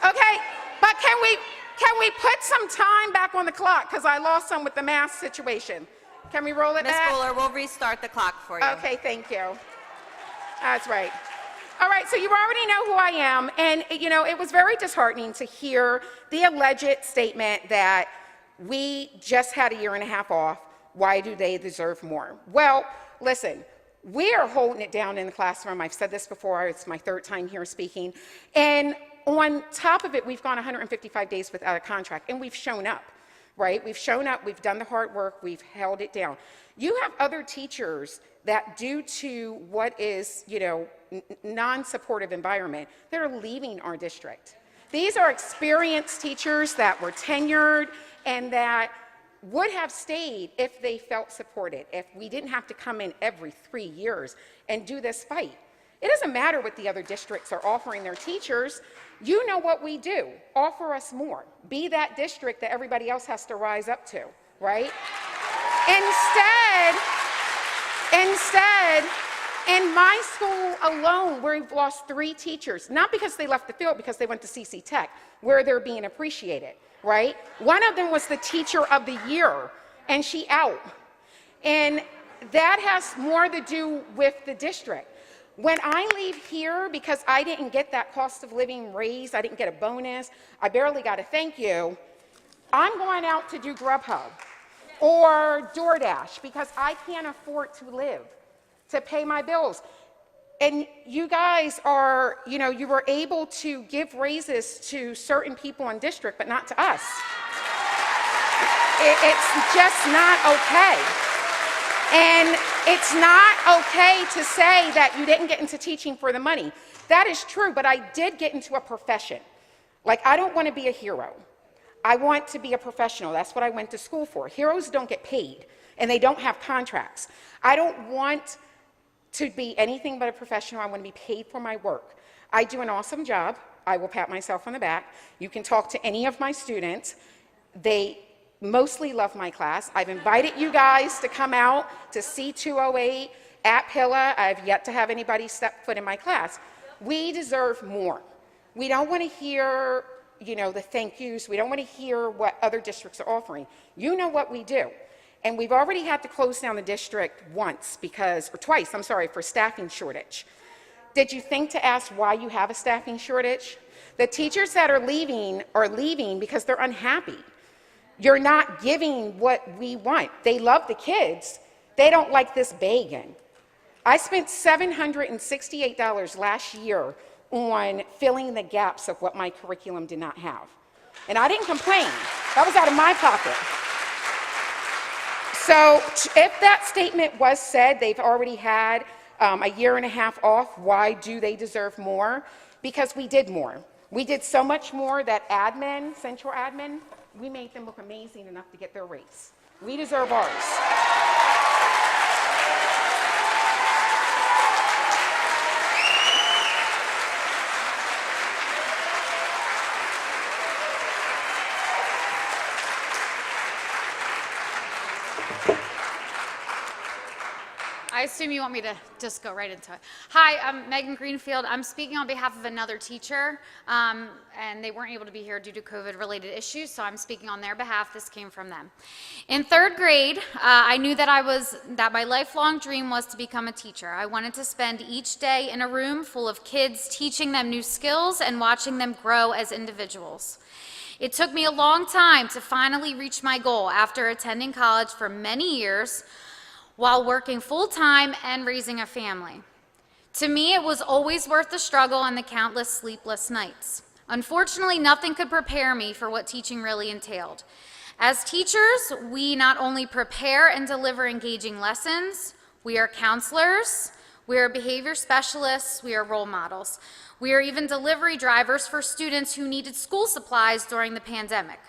Okay, but can we put some time back on the clock? Because I lost some with the mask situation. Can we roll it back? Ms. Fuller, we'll restart the clock for you. Okay, thank you. That's right. All right, so you already know who I am, and you know, it was very disheartening to hear the alleged statement that we just had a year and a half off. Why do they deserve more? Well, listen, we are holding it down in the classroom. I've said this before, it's my 3rd time here speaking. And on top of it, we've gone 155 days without a contract, and we've shown up, right? We've shown up, we've done the hard work, we've held it down. You have other teachers that, due to what is, you know, non-supportive environment, that are leaving our district. These are experienced teachers that were tenured and that would have stayed if they felt supported, if we didn't have to come in every 3 years and do this fight. It doesn't matter what the other districts are offering their teachers. You know what we do. Offer us more. Be that district that everybody else has to rise up to, right? Instead, in my school alone, we've lost 3 teachers, not because they left the field, because they went to CC Tech, where they're being appreciated, right? One of them was the teacher of the year, and she out. And that has more to do with the district. When I leave here, because I didn't get that cost of living raise, I didn't get a bonus, I barely got a thank you, I'm going out to do Grubhub or DoorDash because I can't afford to live, to pay my bills. And you guys are, you know, you were able to give raises to certain people in district, but not to us. It's just not okay. And it's not okay to say that you didn't get into teaching for the money. That is true, but I did get into a profession. Like, I don't want to be a hero. I want to be a professional. That's what I went to school for. Heroes don't get paid, and they don't have contracts. I don't want to be anything but a professional. I want to be paid for my work. I do an awesome job. I will pat myself on the back. You can talk to any of my students. They mostly love my class. I've invited you guys to come out to C208 at Pilla. I've yet to have anybody step foot in my class. We deserve more. We don't want to hear, the thank yous. We don't want to hear what other districts are offering. You know what we do. And we've already had to close down the district twice, for staffing shortage. Did you think to ask why you have a staffing shortage? The teachers that are leaving because they're unhappy. You're not giving what we want. They love the kids. They don't like this begging. I spent $768 last year on filling the gaps of what my curriculum did not have. And I didn't complain. That was out of my pocket. So if that statement was said, they've already had a year and a half off, why do they deserve more? Because we did more. We did so much more that admin, central admin, we made them look amazing enough to get their raise. We deserve ours. I assume you want me to just go right into it. Hi, I'm Megan Greenfield. I'm speaking on behalf of another teacher, and they weren't able to be here due to COVID-related issues, so I'm speaking on their behalf. This came from them. In third grade, I knew that my lifelong dream was to become a teacher. I wanted to spend each day in a room full of kids, teaching them new skills and watching them grow as individuals. It took me a long time to finally reach my goal after attending college for many years, while working full-time and raising a family. To me, it was always worth the struggle and the countless sleepless nights. Unfortunately, nothing could prepare me for what teaching really entailed. As teachers, we not only prepare and deliver engaging lessons, we are counselors, we are behavior specialists, we are role models. We are even delivery drivers for students who needed school supplies during the pandemic.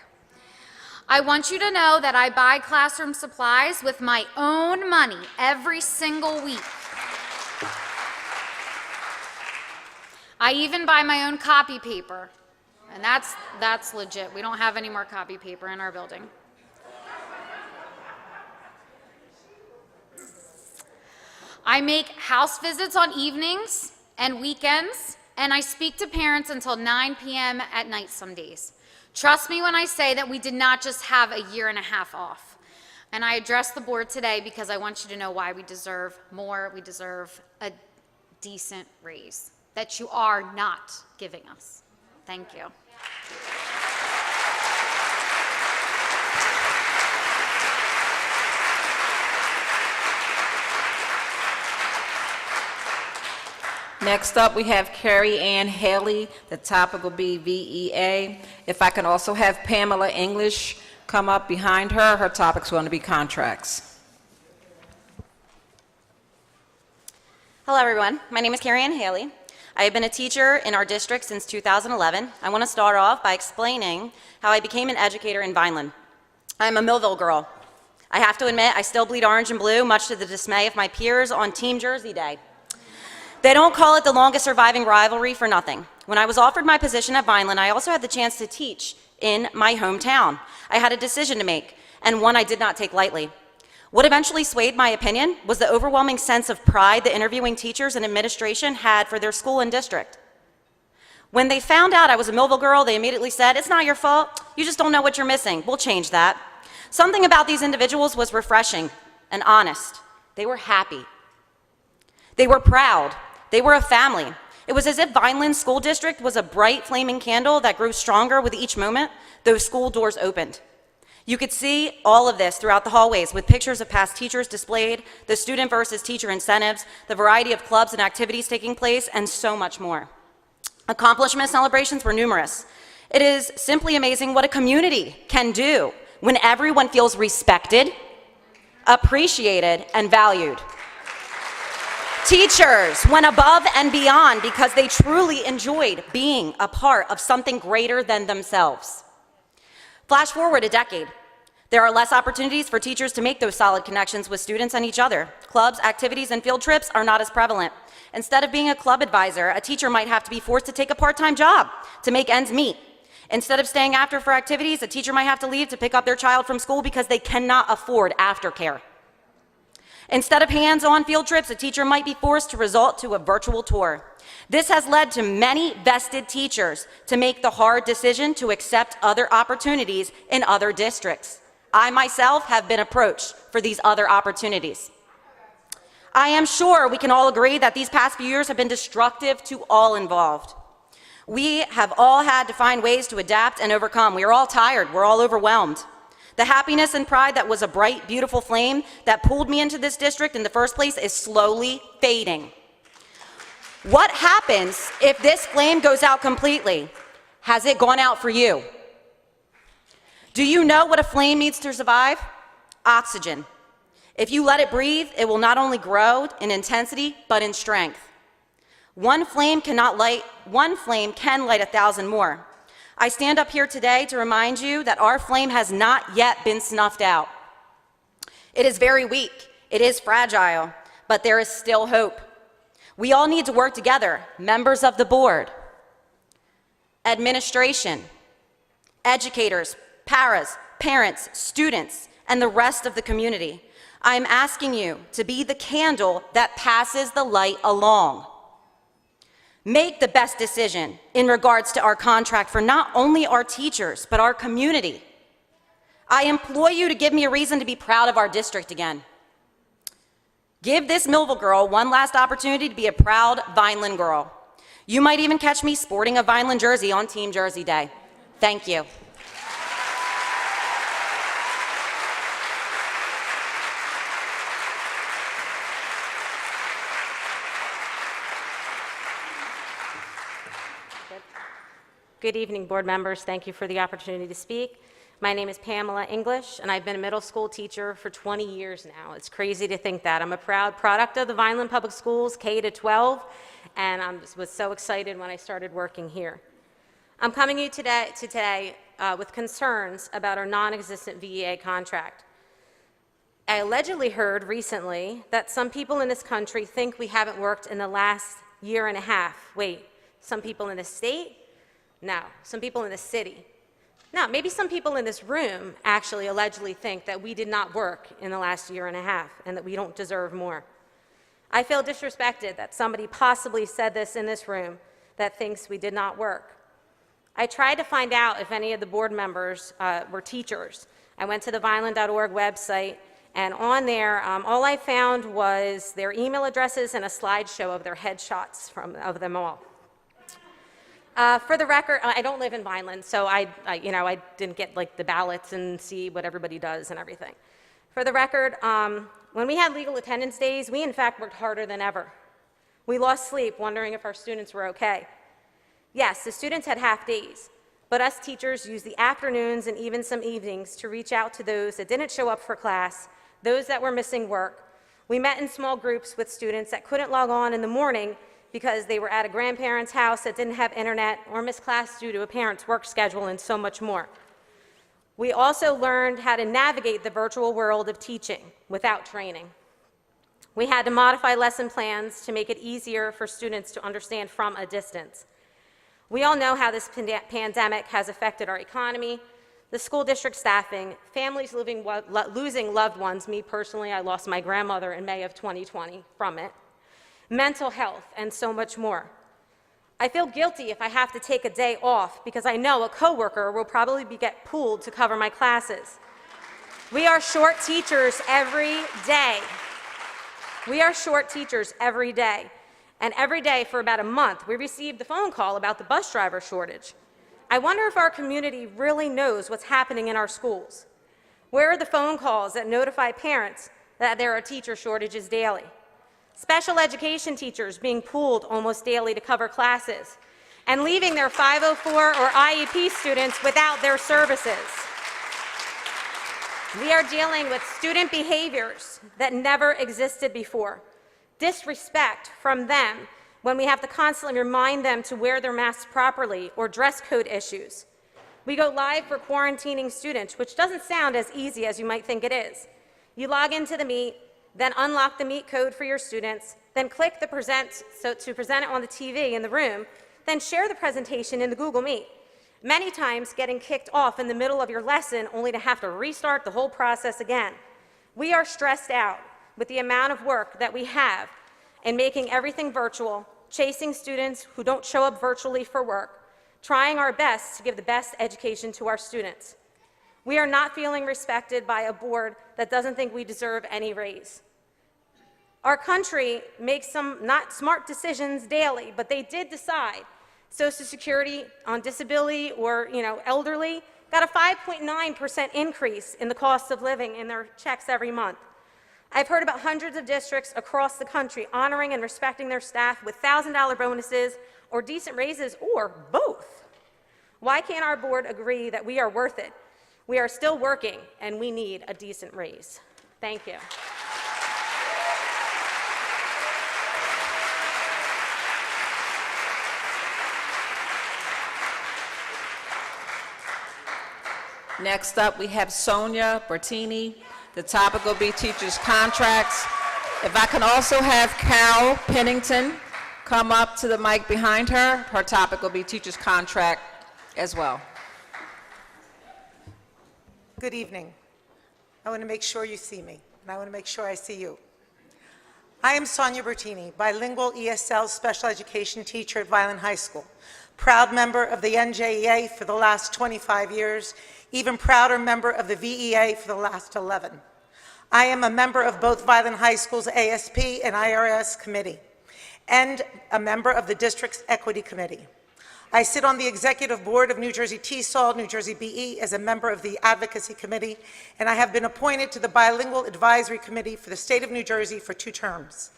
I want you to know that I buy classroom supplies with my own money every single week. I even buy my own copy paper, and that's legit. We don't have any more copy paper in our building. I make house visits on evenings and weekends, and I speak to parents until 9 p.m. at night some days. Trust me when I say that we did not just have a year and a half off. And I address the board today because I want you to know why we deserve more. We deserve a decent raise that you are not giving us. Thank you. Next up, we have Carrie Ann Haley. The topic will be VEA. If I can also have Pamela English come up behind her. Her topic's going to be contracts. Hello, everyone. My name is Carrie Ann Haley. I have been a teacher in our district since 2011. I want to start off by explaining how I became an educator in Vineland. I'm a Millville girl. I have to admit, I still bleed orange and blue, much to the dismay of my peers on Team Jersey Day. They don't call it the longest surviving rivalry for nothing. When I was offered my position at Vineland, I also had the chance to teach in my hometown. I had a decision to make, and one I did not take lightly. What eventually swayed my opinion was the overwhelming sense of pride the interviewing teachers and administration had for their school and district. When they found out I was a Millville girl, they immediately said, "It's not your fault. You just don't know what you're missing. We'll change that." Something about these individuals was refreshing and honest. They were happy. They were proud. They were a family. It was as if Vineland School District was a bright flaming candle that grew stronger with each moment those school doors opened. You could see all of this throughout the hallways with pictures of past teachers displayed, the student versus teacher incentives, the variety of clubs and activities taking place, and so much more. Accomplishment celebrations were numerous. It is simply amazing what a community can do when everyone feels respected, appreciated, and valued. Teachers went above and beyond because they truly enjoyed being a part of something greater than themselves. Flash forward a decade. There are less opportunities for teachers to make those solid connections with students and each other. Clubs, activities, and field trips are not as prevalent. Instead of being a club advisor, a teacher might have to be forced to take a part-time job to make ends meet. Instead of staying after for activities, a teacher might have to leave to pick up their child from school because they cannot afford aftercare. Instead of hands-on field trips, a teacher might be forced to resort to a virtual tour. This has led to many vested teachers to make the hard decision to accept other opportunities in other districts. I myself have been approached for these other opportunities. I am sure we can all agree that these past few years have been destructive to all involved. We have all had to find ways to adapt and overcome. We are all tired. We're all overwhelmed. The happiness and pride that was a bright, beautiful flame that pulled me into this district in the first place is slowly fading. What happens if this flame goes out completely? Has it gone out for you? Do you know what a flame needs to survive? Oxygen. If you let it breathe, it will not only grow in intensity, but in strength. One flame can light 1,000 more. I stand up here today to remind you that our flame has not yet been snuffed out. It is very weak, it is fragile, but there is still hope. We all need to work together, members of the board, administration, educators, paras, parents, students, and the rest of the community. I'm asking you to be the candle that passes the light along. Make the best decision in regards to our contract for not only our teachers, but our community. I implore you to give me a reason to be proud of our district again. Give this Millville girl one last opportunity to be a proud Vineland girl. You might even catch me sporting a Vineland jersey on Team Jersey Day. Thank you. Good evening, board members. Thank you for the opportunity to speak. My name is Pamela English, and I've been a middle school teacher for 20 years now. It's crazy to think that. I'm a proud product of the Vineland Public Schools, K to 12, and I was so excited when I started working here. I'm coming to you today with concerns about our non-existent VEA contract. I allegedly heard recently that some people in this country think we haven't worked in the last year and a half. Wait, some people in the state? No, some people in the city. No, maybe some people in this room actually allegedly think that we did not work in the last year and a half and that we don't deserve more. I feel disrespected that somebody possibly said this in this room that thinks we did not work. I tried to find out if any of the board members were teachers. I went to the Vineland.org website, and on there, all I found was their email addresses and a slideshow of their headshots of them all. For the record, I don't live in Vineland, so I didn't get like the ballots and see what everybody does and everything. For the record, when we had legal attendance days, we in fact worked harder than ever. We lost sleep wondering if our students were okay. Yes, the students had half days, but us teachers used the afternoons and even some evenings to reach out to those that didn't show up for class, those that were missing work. We met in small groups with students that couldn't log on in the morning because they were at a grandparent's house that didn't have internet or missed class due to a parent's work schedule and so much more. We also learned how to navigate the virtual world of teaching without training. We had to modify lesson plans to make it easier for students to understand from a distance. We all know how this pandemic has affected our economy, the school district staffing, families losing loved ones. Me personally, I lost my grandmother in May of 2020 from it. Mental health, and so much more. I feel guilty if I have to take a day off because I know a coworker will probably get pulled to cover my classes. We are short teachers every day. We are short teachers every day. And every day for about a month, we received the phone call about the bus driver shortage. I wonder if our community really knows what's happening in our schools. Where are the phone calls that notify parents that there are teacher shortages daily? Special education teachers being pulled almost daily to cover classes and leaving their 504 or IEP students without their services. We are dealing with student behaviors that never existed before. Disrespect from them when we have to constantly remind them to wear their masks properly, or dress code issues. We go live for quarantining students, which doesn't sound as easy as you might think it is. You log into the Meet, then unlock the Meet code for your students, then click the present to present it on the TV in the room, then share the presentation in the Google Meet. Many times getting kicked off in the middle of your lesson only to have to restart the whole process again. We are stressed out. with the amount of work that we have in making everything virtual, chasing students who don't show up virtually for work, trying our best to give the best education to our students. We are not feeling respected by a board that doesn't think we deserve any raise. Our country makes some not smart decisions daily, but they did decide Social Security on disability or elderly got a 5.9% increase in the cost of living in their checks every month. I've heard about hundreds of districts across the country honoring and respecting their staff with $1,000 bonuses or decent raises or both. Why can't our board agree that we are worth it? We are still working and we need a decent raise. Thank you. Next up, we have Sonia Bertini. The topic will be teachers' contracts. If I can also have Carol Pennington come up to the mic behind her. Her topic will be teachers' contract as well. Good evening. I want to make sure you see me, and I want to make sure I see you. I am Sonia Bertini, bilingual ESL special education teacher at Violin High School, proud member of the NJEA for the last 25 years, even prouder member of the VEA for the last 11. I am a member of both Violin High School's ASP and IRS committee, and a member of the district's equity committee. I sit on the executive board of New Jersey TESOL, New Jersey BE, as a member of the advocacy committee, and I have been appointed to the bilingual advisory committee for the state of New Jersey for 2 terms.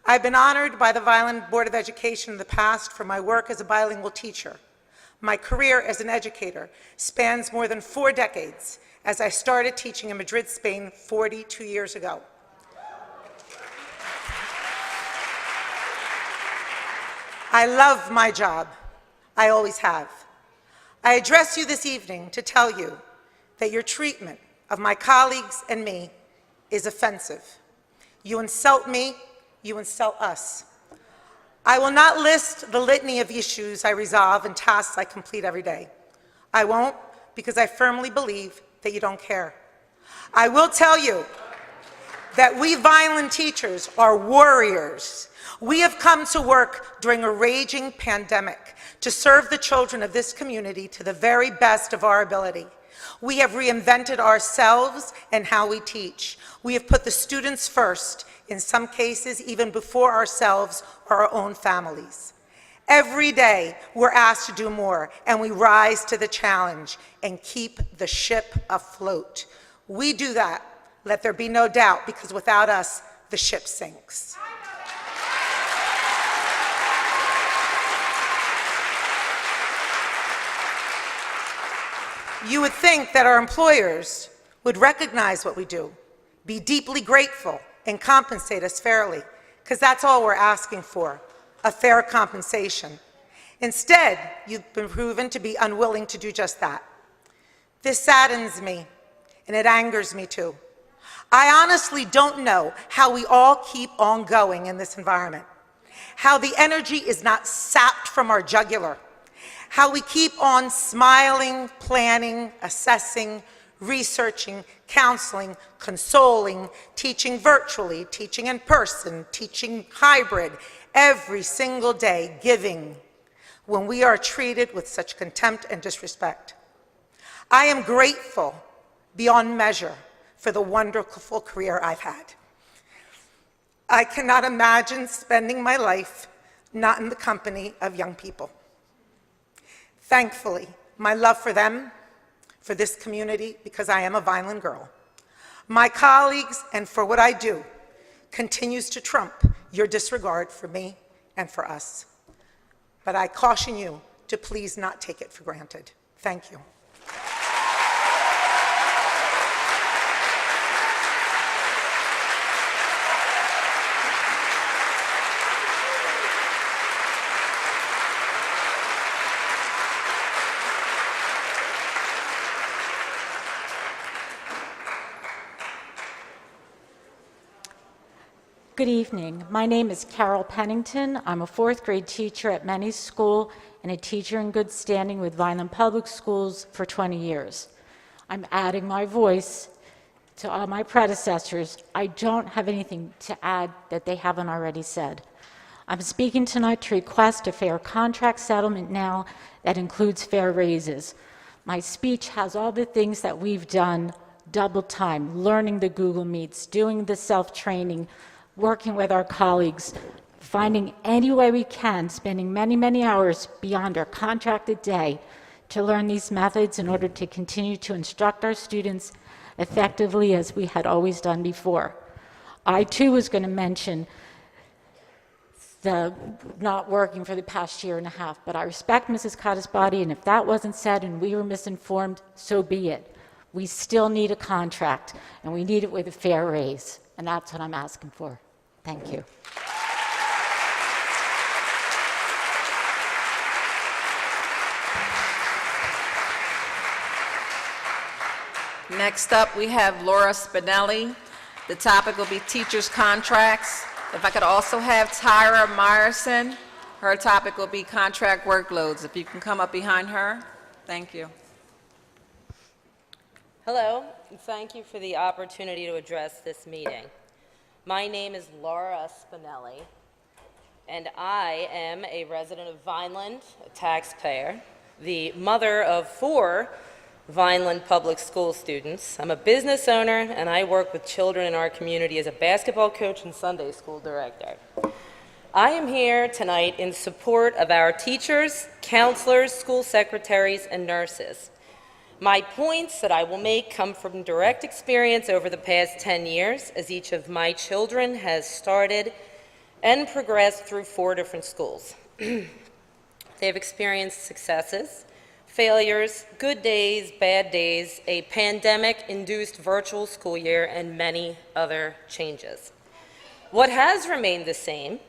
I've been honored by the Violin Board of Education in the past for my work as a bilingual teacher. My career as an educator spans more than 4 decades, as I started teaching in Madrid, Spain 42 years ago. I love my job. I always have. I address you this evening to tell you that your treatment of my colleagues and me is offensive. You insult me, you insult us. I will not list the litany of issues I resolve and tasks I complete every day. I won't, because I firmly believe that you don't care. I will tell you that we violin teachers are warriors. We have come to work during a raging pandemic to serve the children of this community to the very best of our ability. We have reinvented ourselves and how we teach. We have put the students first, in some cases even before ourselves or our own families. Every day we're asked to do more, and we rise to the challenge and keep the ship afloat. We do that, let there be no doubt, because without us, the ship sinks. You would think that our employers would recognize what we do, be deeply grateful, and compensate us fairly, because that's all we're asking for, a fair compensation. Instead, you've been proven to be unwilling to do just that. This saddens me, and it angers me too. I honestly don't know how we all keep on going in this environment, how the energy is not sapped from our jugular, how we keep on smiling, planning, assessing, researching, counseling, consoling, teaching virtually, teaching in person, teaching hybrid, every single day, giving, when we are treated with such contempt and disrespect. I am grateful beyond measure for the wonderful career I've had. I cannot imagine spending my life not in the company of young people. Thankfully, my love for them, for this community, because I am a violin girl, my colleagues, and for what I do, continues to trump your disregard for me and for us. But I caution you to please not take it for granted. Thank you. Good evening. My name is Carol Pennington. I'm a 4th grade teacher at Menny's School and a teacher in good standing with Vineland Public Schools for 20 years. I'm adding my voice To all my predecessors, I don't have anything to add that they haven't already said. I'm speaking tonight to request a fair contract settlement now that includes fair raises. My speech has all the things that we've done double time, learning the Google Meets, doing the self-training, working with our colleagues, finding any way we can, spending many, many hours beyond our contracted day to learn these methods in order to continue to instruct our students effectively as we had always done before. I too was going to mention the not working for the past year and a half, but I respect Mrs. Cottis-Body, and if that wasn't said and we were misinformed, so be it. We still need a contract, and we need it with a fair raise, and that's what I'm asking for. Thank you. Next up, we have Laura Spinelli. The topic will be teachers' contracts. If I could also have Tyra Myerson. Her topic will be contract workloads. If you can come up behind her. Thank you. Hello, and thank you for the opportunity to address this meeting. My name is Laura Spinelli, and I am a resident of Vineland, a taxpayer, the mother of 4 Vineland public school students. I'm a business owner, and I work with children in our community as a basketball coach and Sunday school director. I am here tonight in support of our teachers, counselors, school secretaries, and nurses. My points that I will make come from direct experience over the past 10 years, as each of my children has started and progressed through 4 different schools. They have experienced successes, failures, good days, bad days, a pandemic-induced virtual school year, and many other changes. What has remained the same,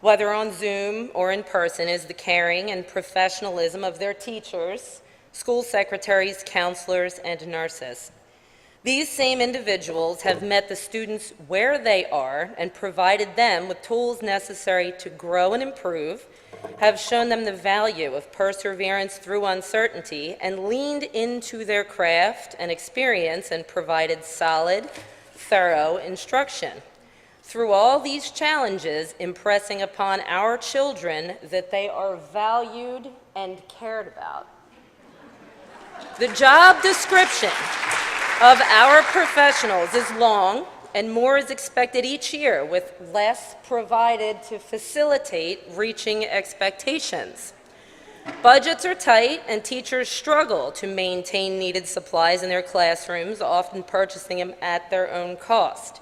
whether on Zoom or in person, is the caring and professionalism of their teachers, school secretaries, counselors, and nurses. These same individuals have met the students where they are and provided them with tools necessary to grow and improve, have shown them the value of perseverance through uncertainty, and leaned into their craft and experience and provided solid, thorough instruction. Through all these challenges, impressing upon our children that they are valued and cared about. The job description of our professionals is long, and more is expected each year, with less provided to facilitate reaching expectations. Budgets are tight, and teachers struggle to maintain needed supplies in their classrooms, often purchasing them at their own cost.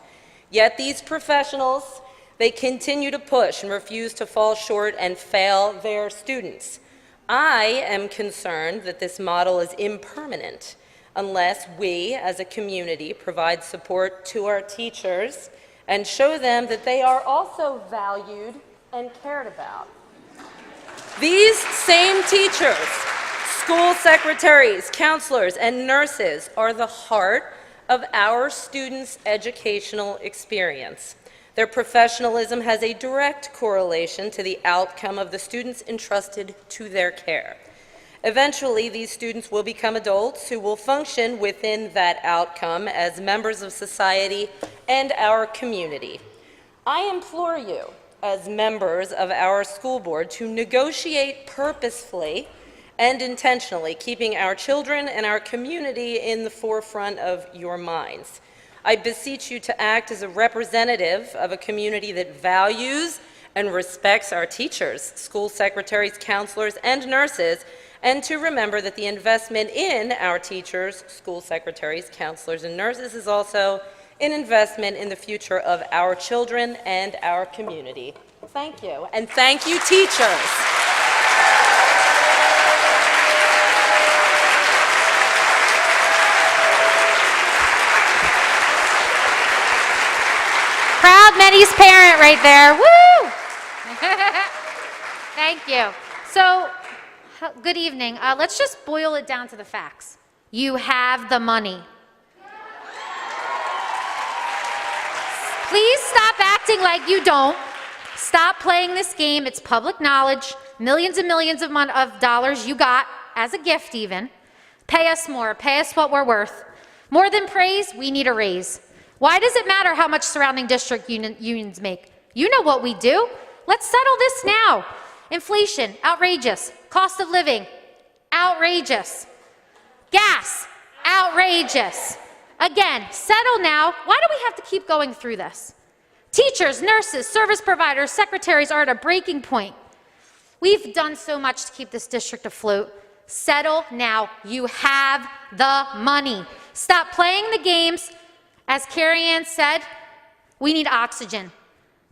Yet these professionals, they continue to push and refuse to fall short and fail their students. I am concerned that this model is impermanent unless we, as a community, provide support to our teachers and show them that they are also valued and cared about. These same teachers, school secretaries, counselors, and nurses are the heart of our students' educational experience. Their professionalism has a direct correlation to the outcome of the students entrusted to their care. Eventually, these students will become adults who will function within that outcome as members of society and our community. I implore you, as members of our school board, to negotiate purposefully and intentionally, keeping our children and our community in the forefront of your minds. I beseech you to act as a representative of a community that values and respects our teachers, school secretaries, counselors, and nurses, and to remember that the investment in our teachers, school secretaries, counselors, and nurses is also an investment in the future of our children and our community. Thank you, and thank you, teachers. Proud Meny's parent right there. Woo! Thank you. So, good evening. Let's just boil it down to the facts. You have the money. Please stop acting like you don't. Stop playing this game. It's public knowledge. Millions and millions of dollars you got as a gift even. Pay us more. Pay us what we're worth. More than praise, we need a raise. Why does it matter how much surrounding district unions make? You know what we do. Let's settle this now. Inflation, outrageous. Cost of living, outrageous. Gas, outrageous. Again, settle now. Why do we have to keep going through this? Teachers, nurses, service providers, secretaries are at a breaking point. We've done so much to keep this district afloat. Settle now. You have the money. Stop playing the games. As Carrie Ann said, we need oxygen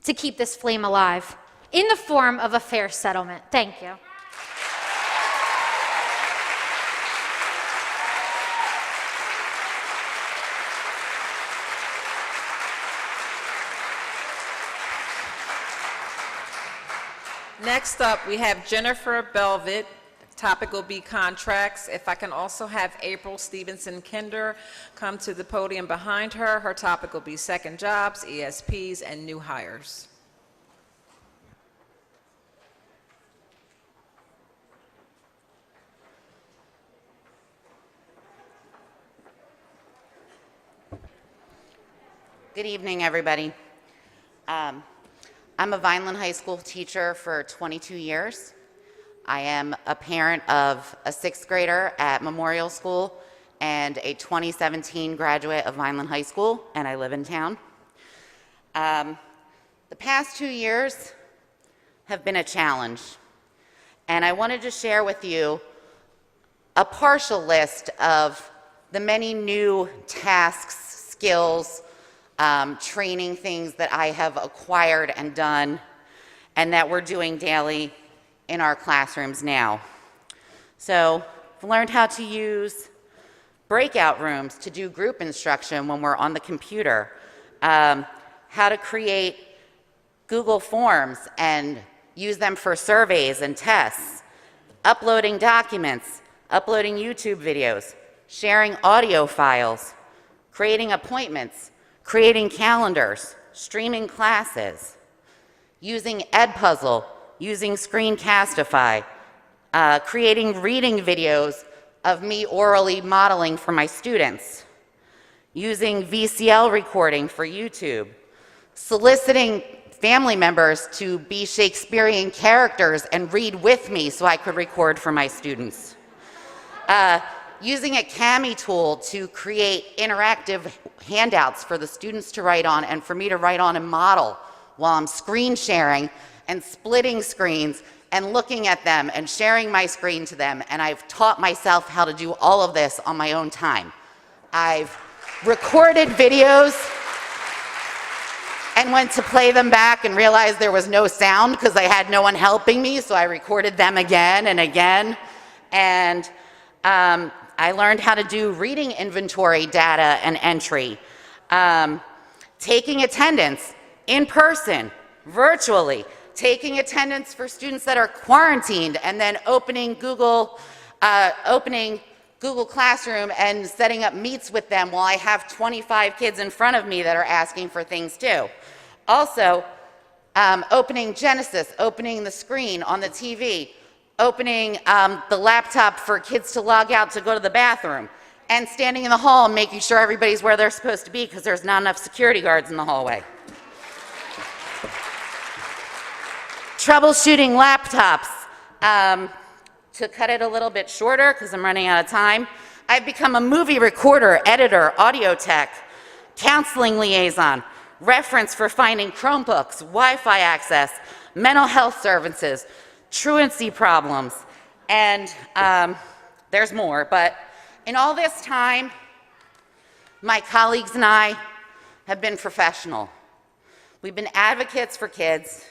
to keep this flame alive in the form of a fair settlement. Thank you. Next up, we have Jennifer Belvitt. Topic will be contracts. If I can also have April Stevenson Kinder come to the podium behind her. Her topic will be second jobs, ESPs, and new hires. Good evening, everybody. I'm a Vineland High School teacher for 22 years. I am a parent of a 6th grader at Memorial School and a 2017 graduate of Vineland High School, and I live in town. The past 2 years have been a challenge, and I wanted to share with you a partial list of the many new tasks, skills, training things that I have acquired and done and that we're doing daily in our classrooms now. So I've learned how to use breakout rooms to do group instruction when we're on the computer, how to create Google Forms and use them for surveys and tests, uploading documents, uploading YouTube videos, sharing audio files, creating appointments, creating calendars, streaming classes, using Edpuzzle, using Screencastify, creating reading videos of me orally modeling for my students, using VCL recording for YouTube, soliciting family members to be Shakespearean characters and read with me so I could record for my students, using a Kami tool to create interactive handouts for the students to write on and for me to write on and model while I'm screen sharing and splitting screens and looking at them and sharing my screen to them. And I've taught myself how to do all of this on my own time. I've recorded videos and went to play them back and realized there was no sound because I had no one helping me, so I recorded them again and again. And I learned how to do reading inventory data and entry, taking attendance in person, virtually, taking attendance for students that are quarantined, and then opening Google Classroom and setting up meets with them while I have 25 kids in front of me that are asking for things too. Also, opening Genesis, opening the screen on the TV, opening the laptop for kids to log out to go to the bathroom, and standing in the hall and making sure everybody's where they're supposed to be because there's not enough security guards in the hallway. Troubleshooting laptops. To cut it a little bit shorter, because I'm running out of time, I've become a movie recorder, editor, audio tech, counseling liaison, reference for finding Chromebooks, Wi-Fi access, mental health services, truancy problems, and there's more. But in all this time, my colleagues and I have been professional. We've been advocates for kids.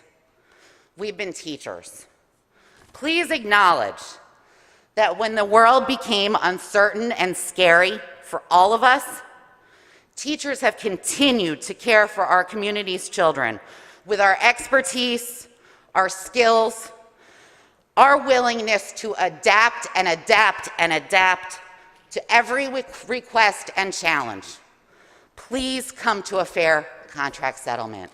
We've been teachers. Please acknowledge that when the world became uncertain and scary for all of us, teachers have continued to care for our community's children with our expertise, our skills, our willingness to adapt and adapt and adapt to every request and challenge. Please come to a fair contract settlement.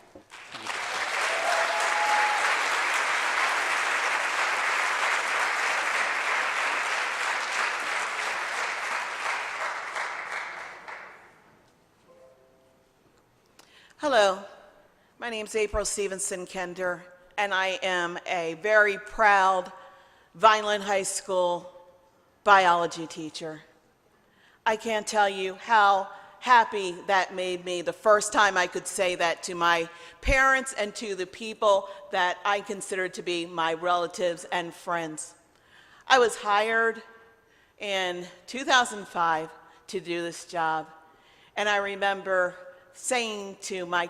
Hello, my name is April Stevenson Kender, and I am a very proud Vineland High School biology teacher. I can't tell you how happy that made me the first time I could say that to my parents and to the people that I considered to be my relatives and friends. I was hired in 2005 to do this job, and I remember saying to my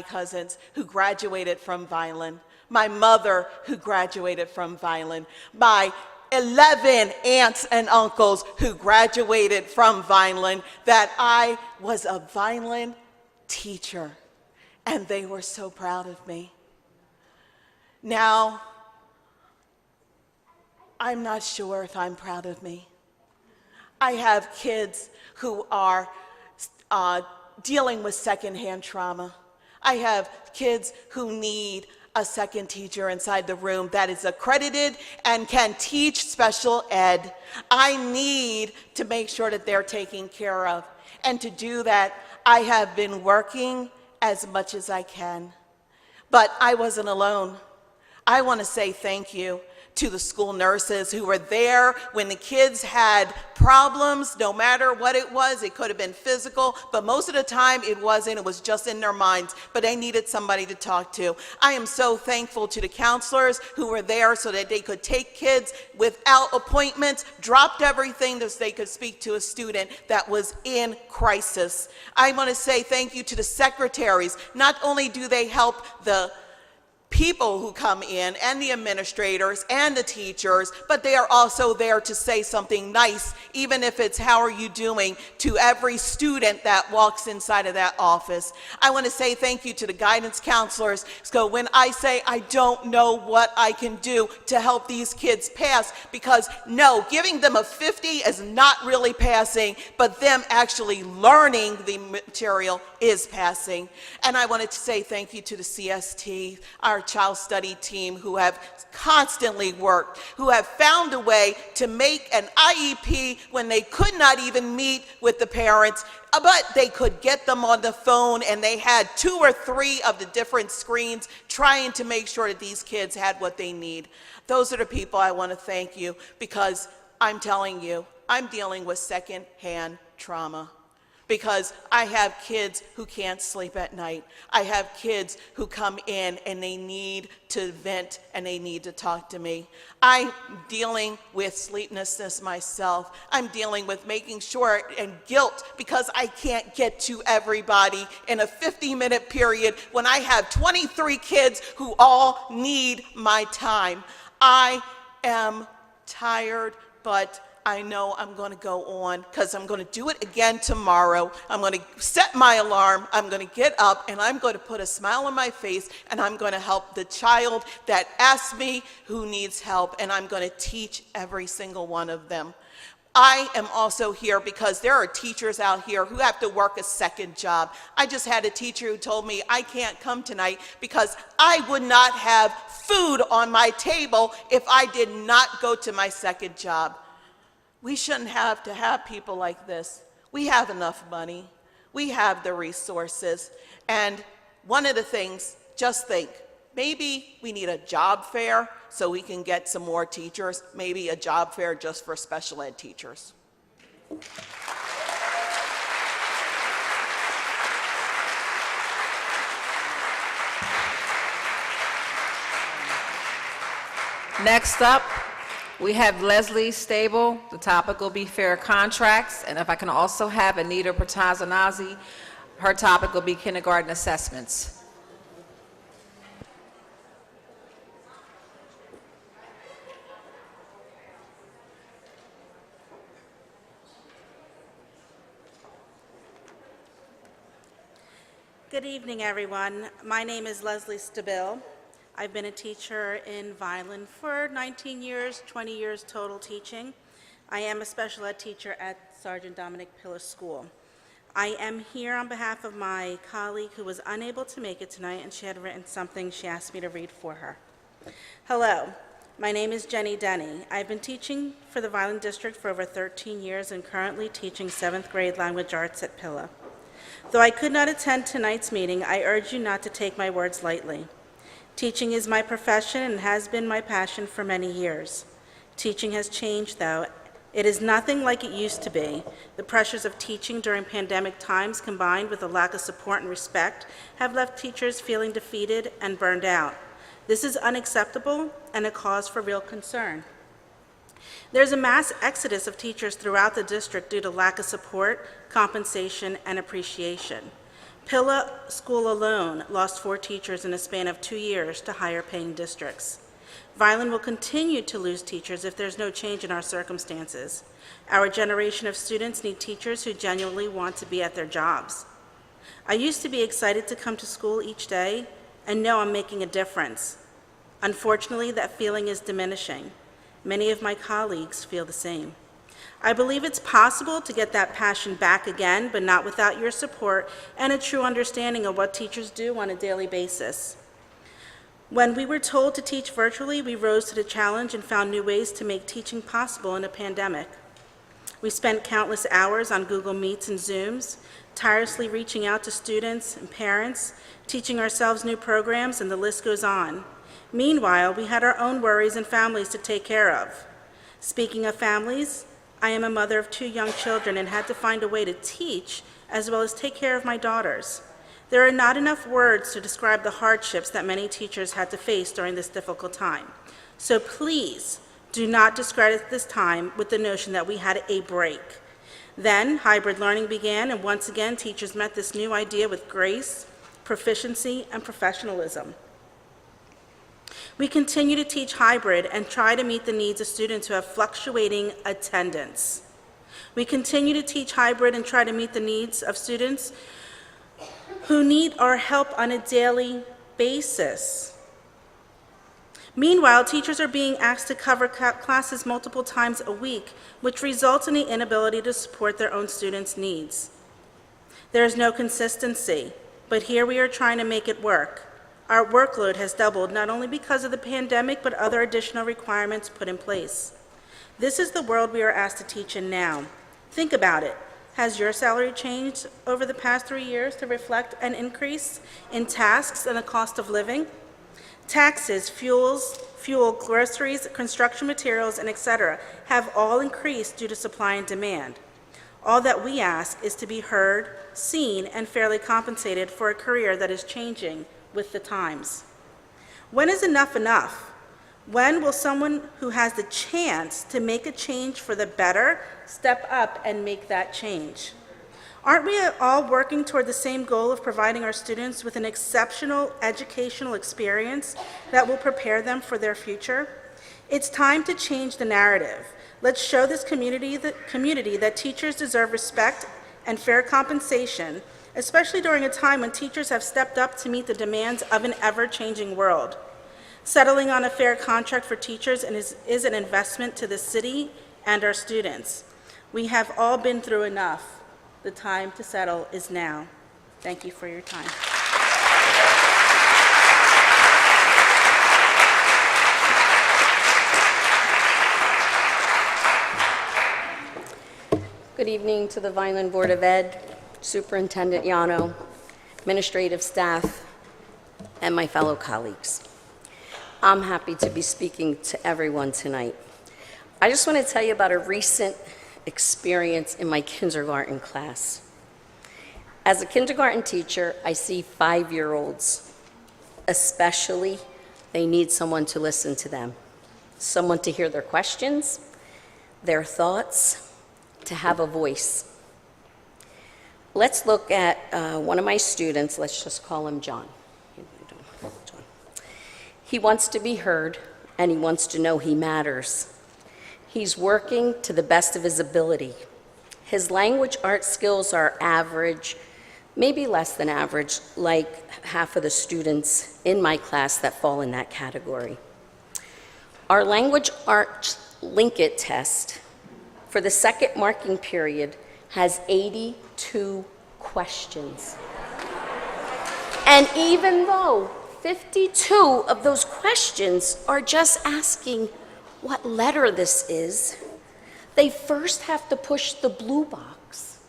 cousins who graduated from Vineland, my mother who graduated from Vineland, my 11 aunts and uncles who graduated from Vineland, that I was a Vineland teacher, and they were so proud of me. Now, I'm not sure if I'm proud of me. I have kids who are dealing with secondhand trauma. I have kids who need a second teacher inside the room that is accredited and can teach special ed. I need to make sure that they're taken care of. And to do that, I have been working as much as I can. But I wasn't alone. I want to say thank you to the school nurses who were there when the kids had problems, no matter what it was. It could have been physical, but most of the time it wasn't. It was just in their minds, but they needed somebody to talk to. I am so thankful to the counselors who were there so that they could take kids without appointments, dropped everything so they could speak to a student that was in crisis. I want to say thank you to the secretaries. Not only do they help the people who come in and the administrators and the teachers, but they are also there to say something nice, even if it's "how are you doing," to every student that walks inside of that office. I want to say thank you to the guidance counselors. So when I say I don't know what I can do to help these kids pass, because no, giving them a 50 is not really passing, but them actually learning the material is passing. And I wanted to say thank you to the CST, our child study team, who have constantly worked, who have found a way to make an IEP when they could not even meet with the parents, but they could get them on the phone, and they had 2 or 3 of the different screens trying to make sure that these kids had what they need. Those are the people I want to thank you, because I'm telling you, I'm dealing with secondhand trauma. Because I have kids who can't sleep at night. I have kids who come in and they need to vent and they need to talk to me. I'm dealing with sleeplessness myself. I'm dealing with making sure and guilt because I can't get to everybody in a 50-minute period when I have 23 kids who all need my time. I am tired, but I know I'm going to go on because I'm going to do it again tomorrow. I'm going to set my alarm. I'm going to get up and I'm going to put a smile on my face and I'm going to help the child that asks me who needs help, and I'm going to teach every single one of them. I am also here because there are teachers out here who have to work a second job. I just had a teacher who told me I can't come tonight because I would not have food on my table if I did not go to my second job. We shouldn't have to have people like this. We have enough money. We have the resources. And one of the things, just think, maybe we need a job fair so we can get some more teachers, maybe a job fair just for special ed teachers. Next up, we have Leslie Stable. The topic will be fair contracts. And if I can also have Anita Protazanazi, her topic will be kindergarten assessments. Good evening, everyone. My name is Leslie Stable. I've been a teacher in Vineland for 19 years, 20 years total teaching. I am a special ed teacher at Sergeant Dominic Pillar School. I am here on behalf of my colleague who was unable to make it tonight, and she had written something she asked me to read for her. Hello, my name is Jenny Denny. I've been teaching for the Vineland District for over 13 years and currently teaching 7th grade language arts at Pillar. Though I could not attend tonight's meeting, I urge you not to take my words lightly. Teaching is my profession and has been my passion for many years. Teaching has changed, though. It is nothing like it used to be. The pressures of teaching during pandemic times, combined with a lack of support and respect, have left teachers feeling defeated and burned out. This is unacceptable and a cause for real concern. There's a mass exodus of teachers throughout the district due to lack of support, compensation, and appreciation. Pilla School alone lost 4 teachers in a span of 2 years to higher-paying districts. Violin will continue to lose teachers if there's no change in our circumstances. Our generation of students need teachers who genuinely want to be at their jobs. I used to be excited to come to school each day and know I'm making a difference. Unfortunately, that feeling is diminishing. Many of my colleagues feel the same. I believe it's possible to get that passion back again, but not without your support and a true understanding of what teachers do on a daily basis. When we were told to teach virtually, we rose to the challenge and found new ways to make teaching possible in a pandemic. We spent countless hours on Google Meets and Zooms, tirelessly reaching out to students and parents, teaching ourselves new programs, and the list goes on. Meanwhile, we had our own worries and families to take care of. Speaking of families, I am a mother of 2 young children and had to find a way to teach as well as take care of my daughters. There are not enough words to describe the hardships that many teachers had to face during this difficult time. So please do not discredit this time with the notion that we had a break. Then hybrid learning began, and once again teachers met this new idea with grace, proficiency, and professionalism. We continue to teach hybrid and try to meet the needs of students who have fluctuating attendance. We continue to teach hybrid and try to meet the needs of students who need our help on a daily basis. Meanwhile, teachers are being asked to cover classes multiple times a week, which results in the inability to support their own students' needs. There is no consistency, but here we are trying to make it work. Our workload has doubled, not only because of the pandemic, but other additional requirements put in place. This is the world we are asked to teach in now. Think about it. Has your salary changed over the past 3 years to reflect an increase in tasks and the cost of living? Taxes, fuel, groceries, construction materials, and etc. have all increased due to supply and demand. All that we ask is to be heard, seen, and fairly compensated for a career that is changing with the times. When is enough enough? When will someone who has the chance to make a change for the better step up and make that change? Aren't we all working toward the same goal of providing our students with an exceptional educational experience that will prepare them for their future? It's time to change the narrative. Let's show this community that teachers deserve respect and fair compensation, especially during a time when teachers have stepped up to meet the demands of an ever-changing world. Settling on a fair contract for teachers is an investment to the city and our students. We have all been through enough. The time to settle is now. Thank you for your time. Good evening to the Vineland Board of Ed, Superintendent Yano, administrative staff, and my fellow colleagues. I'm happy to be speaking to everyone tonight. I just want to tell you about a recent experience in my kindergarten class. As a kindergarten teacher, I see 5-year-olds. Especially, they need someone to listen to them, someone to hear their questions, their thoughts, to have a voice. Let's look at one of my students. Let's just call him John. He wants to be heard, and he wants to know he matters. He's working to the best of his ability. His language arts skills are average, maybe less than average, like half of the students in my class that fall in that category. Our language arts linkage test for the second marking period has 82 questions. And even though 52 of those questions are just asking what letter this is, they first have to push the blue box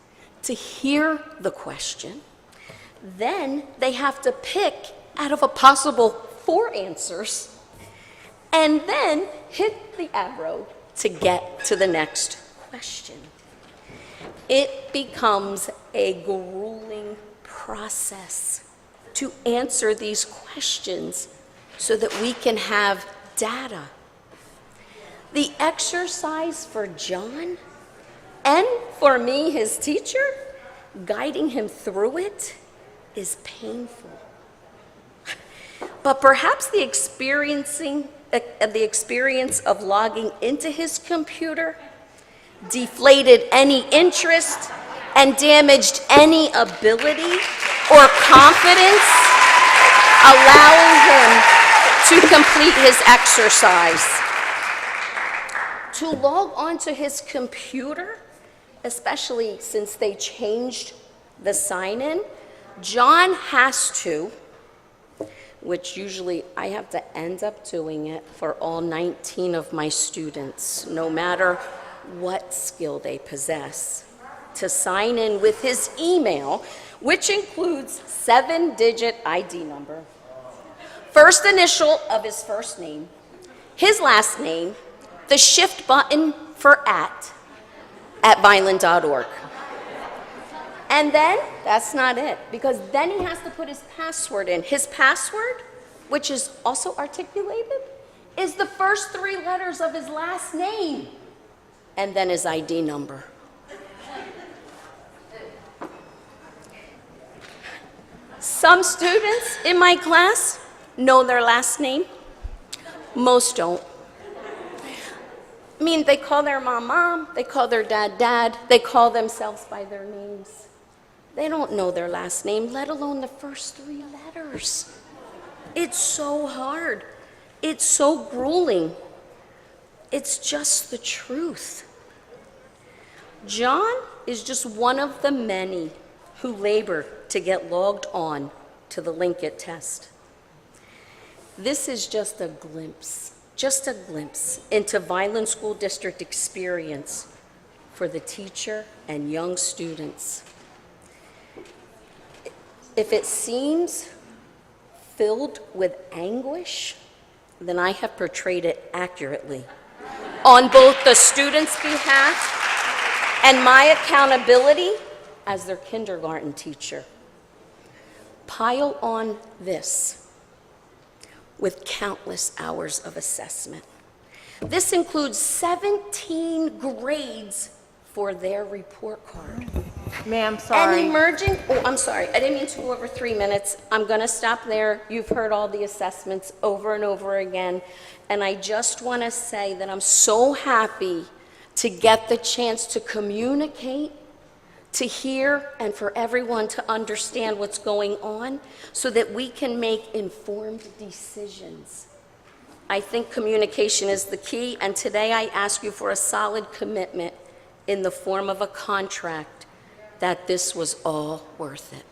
to hear the question, Then they have to pick out of a possible 4 answers and then hit the arrow to get to the next question. It becomes a grueling process to answer these questions so that we can have data. The exercise for John and for me, his teacher, guiding him through it is painful. But perhaps the experience of logging into his computer deflated any interest and damaged any ability or confidence, allowing him to complete his exercise. To log onto his computer, especially since they changed the sign-in, John has to, which usually I have to end up doing it for all 19 of my students, no matter what skill they possess, to sign in with his email, which includes 7-digit ID number, first initial of his first name, his last name, the shift button for at vineland.org. And then, that's not it, because then he has to put his password in. His password, which is also articulated, is the first 3 letters of his last name, and then his ID number. Some students in my class know their last name. Most don't. I mean, they call their mom, mom, they call their dad, dad, they call themselves by their names. They don't know their last name, let alone the first 3 letters. It's so hard. It's so grueling. It's just the truth. John is just one of the many who labor to get logged on to the Linkit test. This is just a glimpse into Vineland School District experience for the teacher and young students. If it seems filled with anguish, then I have portrayed it accurately on both the students' behalf and my accountability as their kindergarten teacher. Pile on this with countless hours of assessment. This includes 17 grades for their report card. Ma'am, sorry. And emerging, I'm sorry, I didn't mean to go over 3 minutes. I'm gonna stop there. You've heard all the assessments over and over again. And I just wanna say that I'm so happy to get the chance to communicate, to hear, and for everyone to understand what's going on so that we can make informed decisions. I think communication is the key, and today I ask you for a solid commitment in the form of a contract that this was all worth it.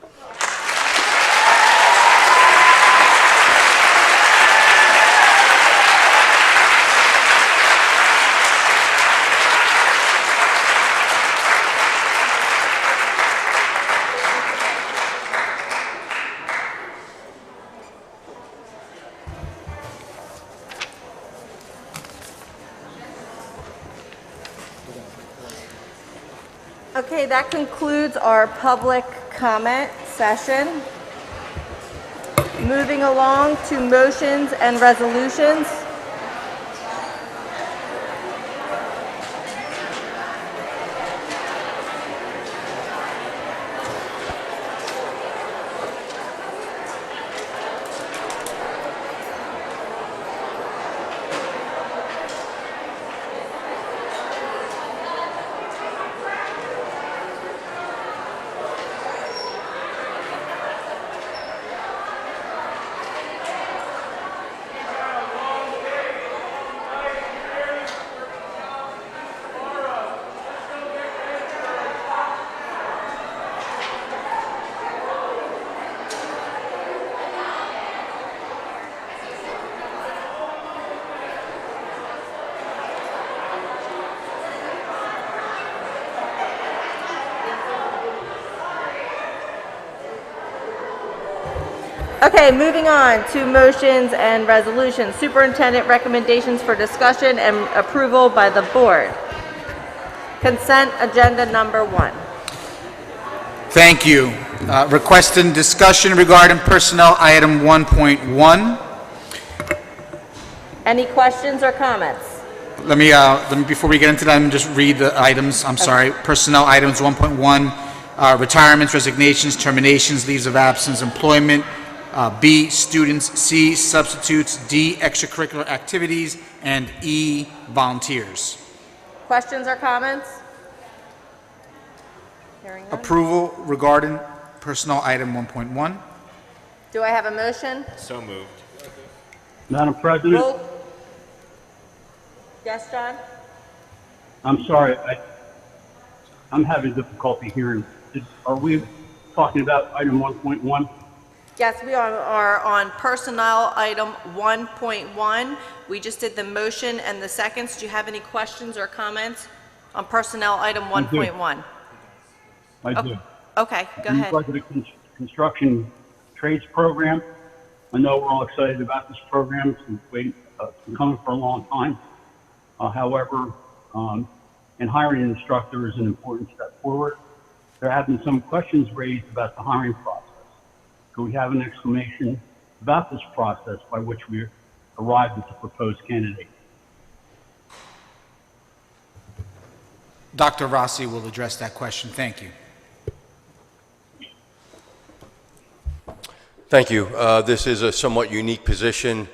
Okay, that concludes our public comment session. Moving along to motions and resolutions. Okay, moving on to motions and resolutions. Superintendent recommendations for discussion and approval by the board. Consent agenda number 1. Thank you. Requesting discussion regarding personnel item 1.1. Any questions or comments? Let me, before we get into that, let me just read the items. I'm sorry. Personnel items 1.1, retirements, resignations, terminations, leaves of absence, employment. B, students. C, substitutes. D, extracurricular activities. And E, volunteers. Questions or comments? Hearing none. Approval regarding personnel item 1.1. Do I have a motion? So moved. Madam President, Yes, John? I'm sorry, I'm having difficulty hearing. Are we talking about item 1.1? Yes, we are on personnel item 1.1. We just did the motion and the seconds. Do you have any questions or comments on personnel item 1.1? I do. Okay, go ahead. Like the construction trades program. I know we're all excited about this program. It's been coming for a long time. However, and hiring an instructor is an important step forward. There have been some questions raised about the hiring process. Could we have an explanation about this process by which we arrived at the proposed candidate? Dr. Rossi will address that question. Thank you. Thank you. This is a somewhat unique position.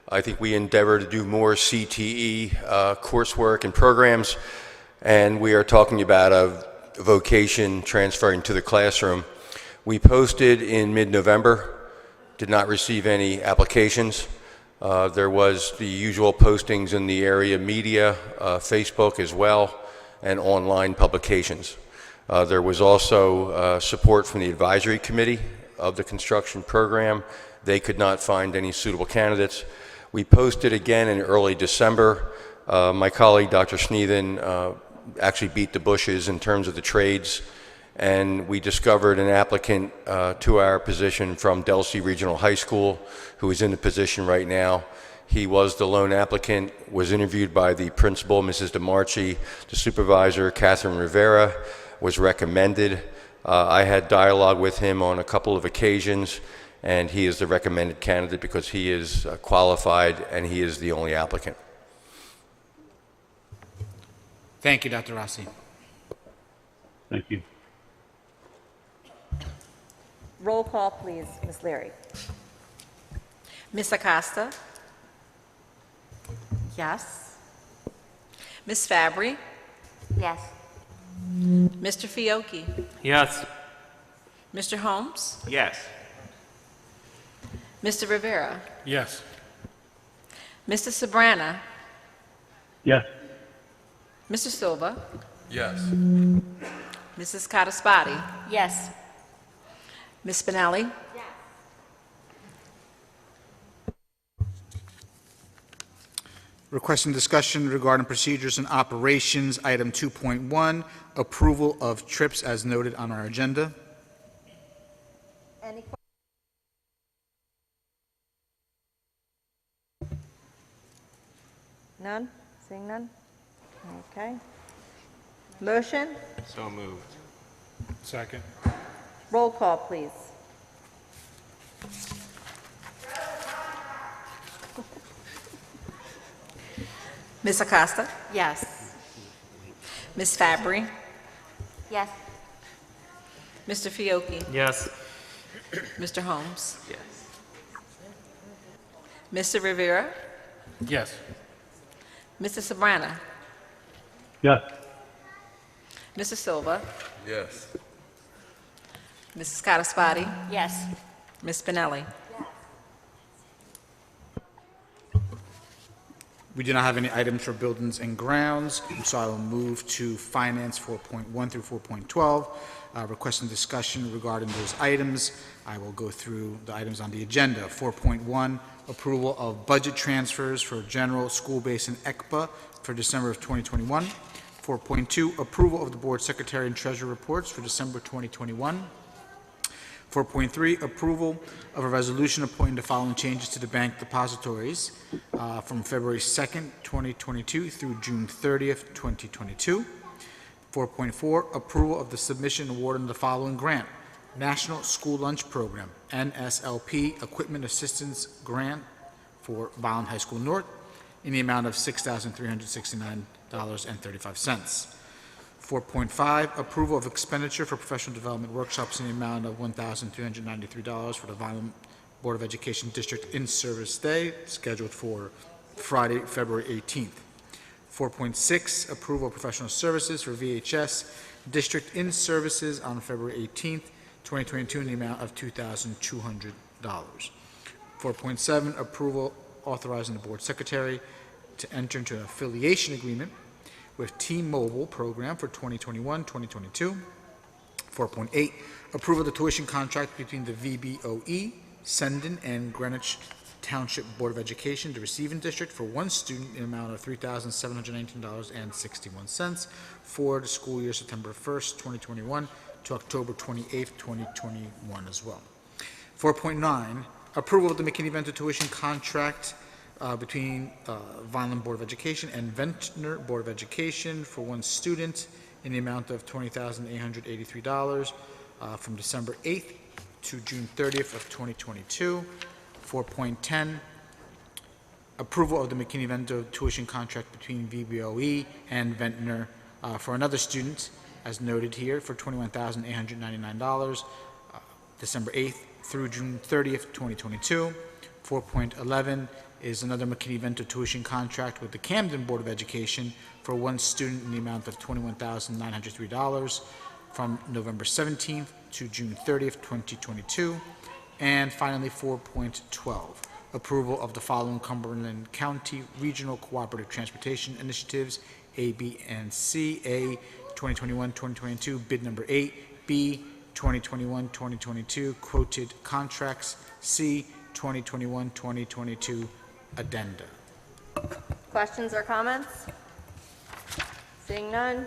I think we endeavor to do more CTE coursework and programs, and we are talking about a vocation transferring to the classroom. We posted in mid-November, did not receive any applications. There was the usual postings in the area media, Facebook as well, and online publications. There was also support from the advisory committee of the construction program. They could not find any suitable candidates. We posted again in early December. My colleague, Dr. Sneathen, actually beat the bushes in terms of the trades, and we discovered an applicant to our position from Delsea Regional High School who is in the position right now. He was the lone applicant, was interviewed by the principal, Mrs. DeMarchi, the supervisor, Catherine Rivera, was recommended. I had dialogue with him on a couple of occasions, and he is the recommended candidate because he is qualified and he is the only applicant. Thank you, Dr. Rossi. Thank you. Roll call, please, Ms. Leary. Ms. Acosta? Yes. Ms. Fabry? Yes. Mr. Fiocchi? Yes. Mr. Holmes? Yes. Mr. Rivera? Yes. Mr. Sabrana? Yes. Mr. Silva? Yes. Mrs. Cataspati? Yes. Ms. Spinelli? Requesting discussion regarding procedures and operations, item 2.1, approval of trips as noted on our agenda. Any questions? None? Seeing none? Okay. Motion? So moved. Second. Roll call, please. Ms. Acosta? Yes. Ms. Fabry? Yes. Mr. Fiocchi? Yes. Mr. Holmes? Yes. Mr. Rivera? Yes. Mr. Sabrana? Yes. Mr. Silva? Yes. Mrs. Cataspati? Yes. Ms. Spinelli? We do not have any items for buildings and grounds, so I will move to finance 4.1 through 4.12. Requesting discussion regarding those items. I will go through the items on the agenda. 4.1, approval of budget transfers for general, school-based, and ECPA for December of 2021. 4.2, approval of the board secretary and treasurer reports for December 2021. 4.3, approval of a resolution appointing the following changes to the bank depositories from February 2nd, 2022 through June 30th, 2022. 4.4, approval of the submission awarding the following grant: National School Lunch Program, NSLP Equipment Assistance Grant for Violin High School North in the amount of $6,369.35. 4.5, approval of expenditure for professional development workshops in the amount of $1,393 for the Violin Board of Education District In-Service Day, scheduled for Friday, February 18th. 4.6, approval of professional services for VHS District In-Services on February 18th, 2022, in the amount of $2,200. 4.7, approval authorizing the board secretary to enter into an affiliation agreement with T-Mobile program for 2021-2022. 4.8, approval of the tuition contract between the VBOE, Sendon, and Greenwich Township Board of Education, the receiving district, for one student in the amount of $3,719.61 for the school year September 1st, 2021 to October 28th, 2021 as well. 4.9, approval of the McKinney-Vento tuition contract between Vineland Board of Education and Ventnor Board of Education for one student in the amount of $20,883 from December 8th to June 30th of 2022. 4.10, approval of the McKinney-Vento tuition contract between VBOE and Ventnor for another student, as noted here, for $21,899, December 8th through June 30th, 2022. 4.11 is another McKinney-Vento tuition contract with the Camden Board of Education for one student in the amount of $21,903 from November 17th to June 30th, 2022. And finally, 4.12, approval of the following Cumberland County Regional Cooperative Transportation Initiatives, A, B, and C. A, 2021-2022, bid number 8. B, 2021-2022, quoted contracts. C, 2021-2022, addenda. Questions or comments? Seeing none,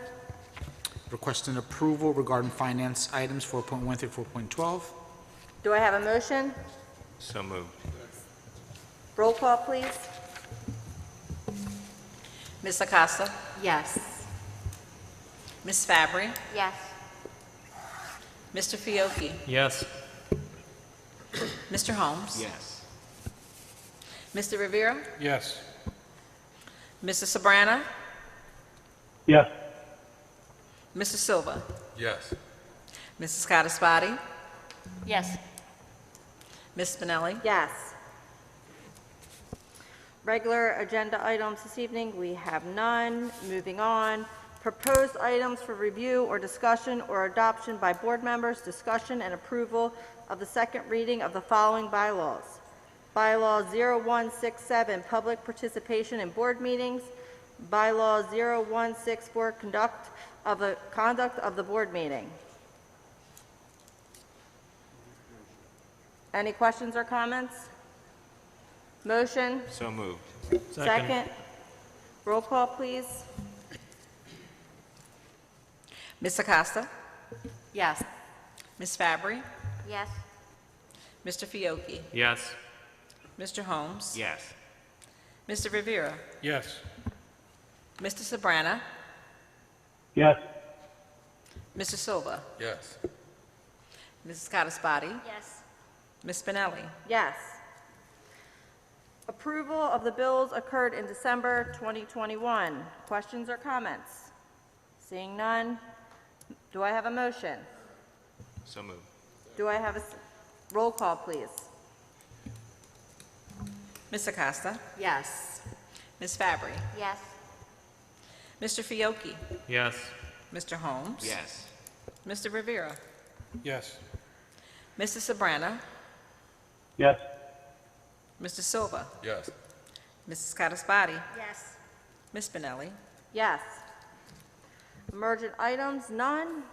Requesting approval regarding finance items 4.1 through 4.12. do I have a motion? So moved. Roll call, please. Ms. Acosta? Yes. Ms. Fabry? Yes. Mr. Fiocchi? Yes. Mr. Holmes? Yes. Mr. Rivera? Yes. Mrs. Sabrana? Yes. Mr. Silva? Yes. Mrs. Cottasbody? Yes. Ms. Spinelli? Yes. Regular agenda items this evening, we have none. Moving on, proposed items for review or discussion or adoption by board members, discussion and approval of the second reading of the following bylaws. Bylaw 0167, public participation in board meetings. Bylaw 0164, conduct of the board meeting. Any questions or comments? Motion? So moved. Second. Roll call, please. Ms. Acosta? Yes. Ms. Fabry? Yes. Mr. Fiocchi? Yes. Mr. Holmes? Yes. Mr. Rivera? Yes. Mr. Sabrana? Yes. Mr. Silva? Yes. Mrs. Cottasbody? Yes. Ms. Spinelli? Yes. Approval of the bills occurred in December 2021. Questions or comments? Seeing none, do I have a motion? So moved. Do I have a roll call, please? Ms. Acosta? Yes. Ms. Fabry? Yes. Mr. Fiocchi? Yes. Mr. Holmes? Yes. Mr. Rivera? Yes. Mrs. Sabrana? Yes. Mr. Silva? Yes. Mrs. Cottasbody? Yes. Ms. Spinelli? Yes. Emergent items, none.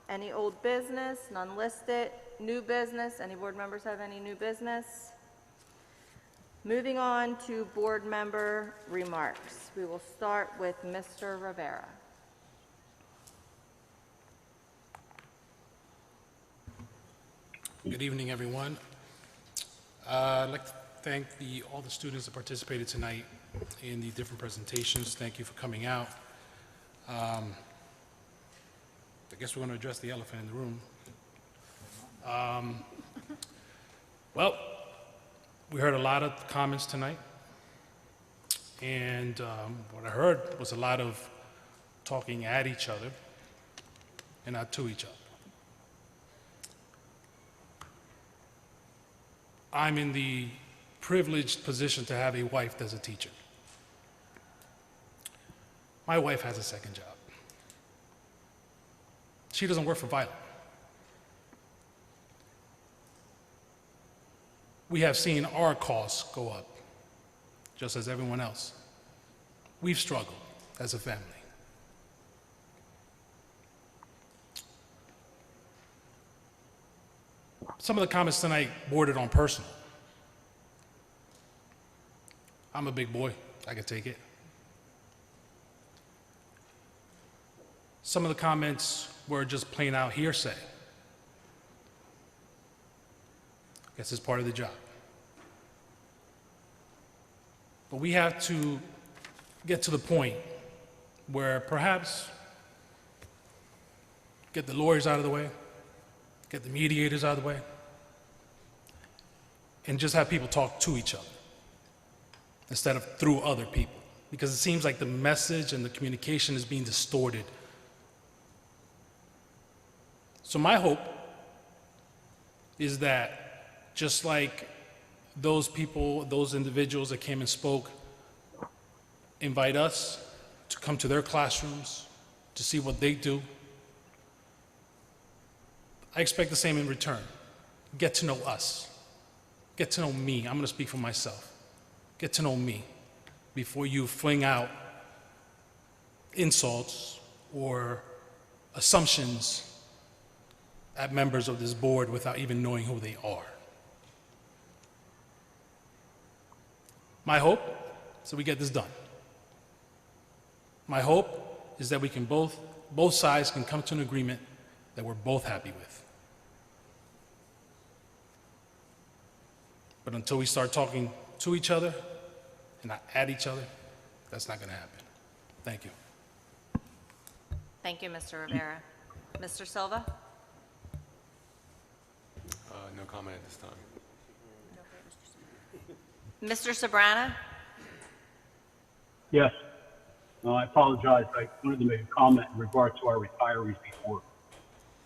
Any old business, none listed. New business, any board members have any new business? Moving on to board member remarks. We will start with Mr. Rivera. Good evening, everyone. I'd like to thank all the students that participated tonight in the different presentations. Thank you for coming out. I guess we're going to address the elephant in the room. Well, we heard a lot of comments tonight, and what I heard was a lot of talking at each other and not to each other. I'm in the privileged position to have a wife that's a teacher. My wife has a second job. She doesn't work for Violin. We have seen our costs go up, just as everyone else. We've struggled as a family. Some of the comments tonight bordered on personal. I'm a big boy, I can take it. Some of the comments were just plain out hearsay. I guess it's part of the job. But we have to get to the point where perhaps get the lawyers out of the way, get the mediators out of the way, and just have people talk to each other instead of through other people. Because it seems like the message and the communication is being distorted. So my hope is that just like those people, those individuals that came and spoke, invite us to come to their classrooms to see what they do, I expect the same in return. Get to know us. Get to know me. I'm going to speak for myself. Get to know me before you fling out insults or assumptions at members of this board without even knowing who they are. My hope is that we get this done. My hope is that we can both sides can come to an agreement that we're both happy with. But until we start talking to each other and not at each other, that's not going to happen. Thank you. Thank you, Mr. Rivera. Mr. Silva? No comment at this time. Mr. Sobrana? Yes. I apologize. I wanted to make a comment in regard to our retirees before.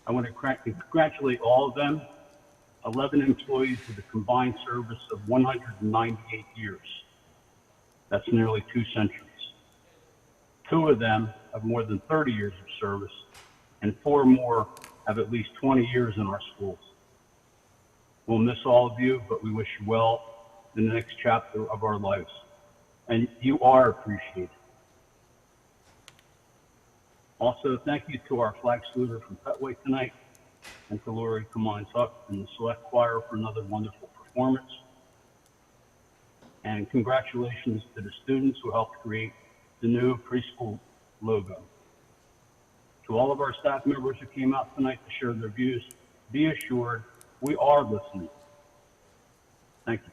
I want to congratulate all of them, 11 employees with a combined service of 198 years. That's nearly 2 centuries. 2 of them have more than 30 years of service, and 4 more have at least 20 years in our schools. We'll miss all of you, but we wish you well in the next chapter of our lives. And you are appreciated. Also, thank you to our flag saluter from Petway tonight, and to Lori Kamines-Huck and the select choir for another wonderful performance. And congratulations to the students who helped create the new preschool logo. To all of our staff members who came out tonight to share their views, be assured we are listening. Thank you.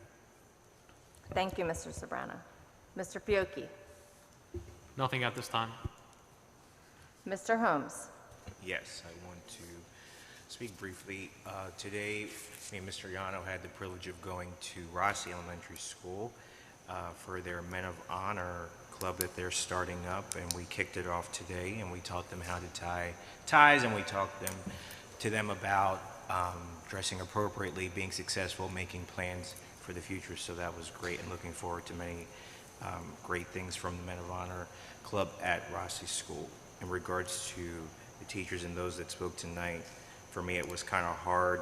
Thank you, Mr. Sobrana. Mr. Fiocchi? Nothing at this time. Mr. Holmes? Yes, I want to speak briefly. Today, me and Mr. Yano had the privilege of going to Rossi Elementary School for their Men of Honor club that they're starting up, and we kicked it off today, and we taught them how to tie ties, and we talked to them about dressing appropriately, being successful, making plans for the future. So that was great, and looking forward to many great things from the Men of Honor Club at Rossi School. In regards to the teachers and those that spoke tonight, for me it was kind of hard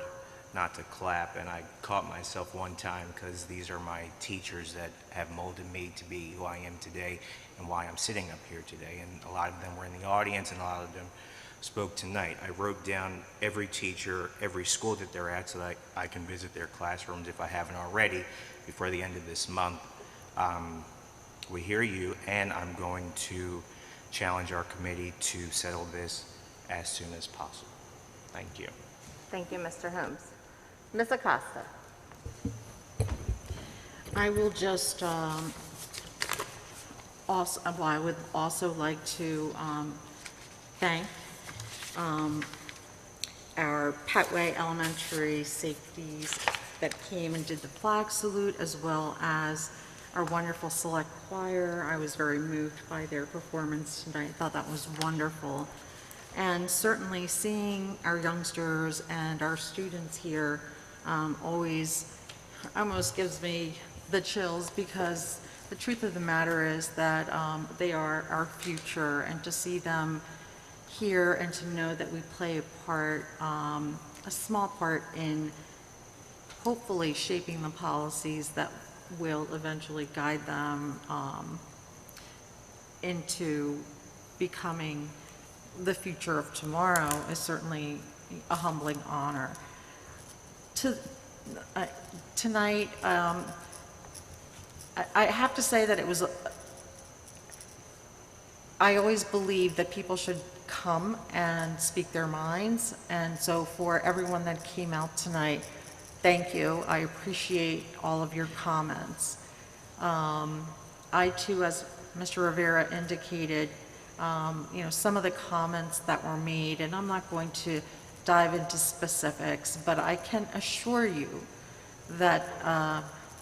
not to clap, and I caught myself one time because these are my teachers that have molded me to be who I am today and why I'm sitting up here today. And a lot of them were in the audience, and a lot of them spoke tonight. I wrote down every teacher, every school that they're at, so that I can visit their classrooms if I haven't already before the end of this month. We hear you, and I'm going to challenge our committee to settle this as soon as possible. Thank you. Thank you, Mr. Holmes. Ms. Acosta. I will just I would also like to thank our Petway Elementary safeties that came and did the flag salute, as well as our wonderful select choir. I was very moved by their performance tonight. I thought that was wonderful. And certainly seeing our youngsters and our students here always almost gives me the chills, because the truth of the matter is that they are our future, and to see them here and to know that we play a part, a small part in hopefully shaping the policies that will eventually guide them into becoming the future of tomorrow is certainly a humbling honor. Tonight, I have to say that it was, I always believe that people should come and speak their minds, and so for everyone that came out tonight, thank you. I appreciate all of your comments. I too, as Mr. Rivera indicated, some of the comments that were made, and I'm not going to dive into specifics, but I can assure you that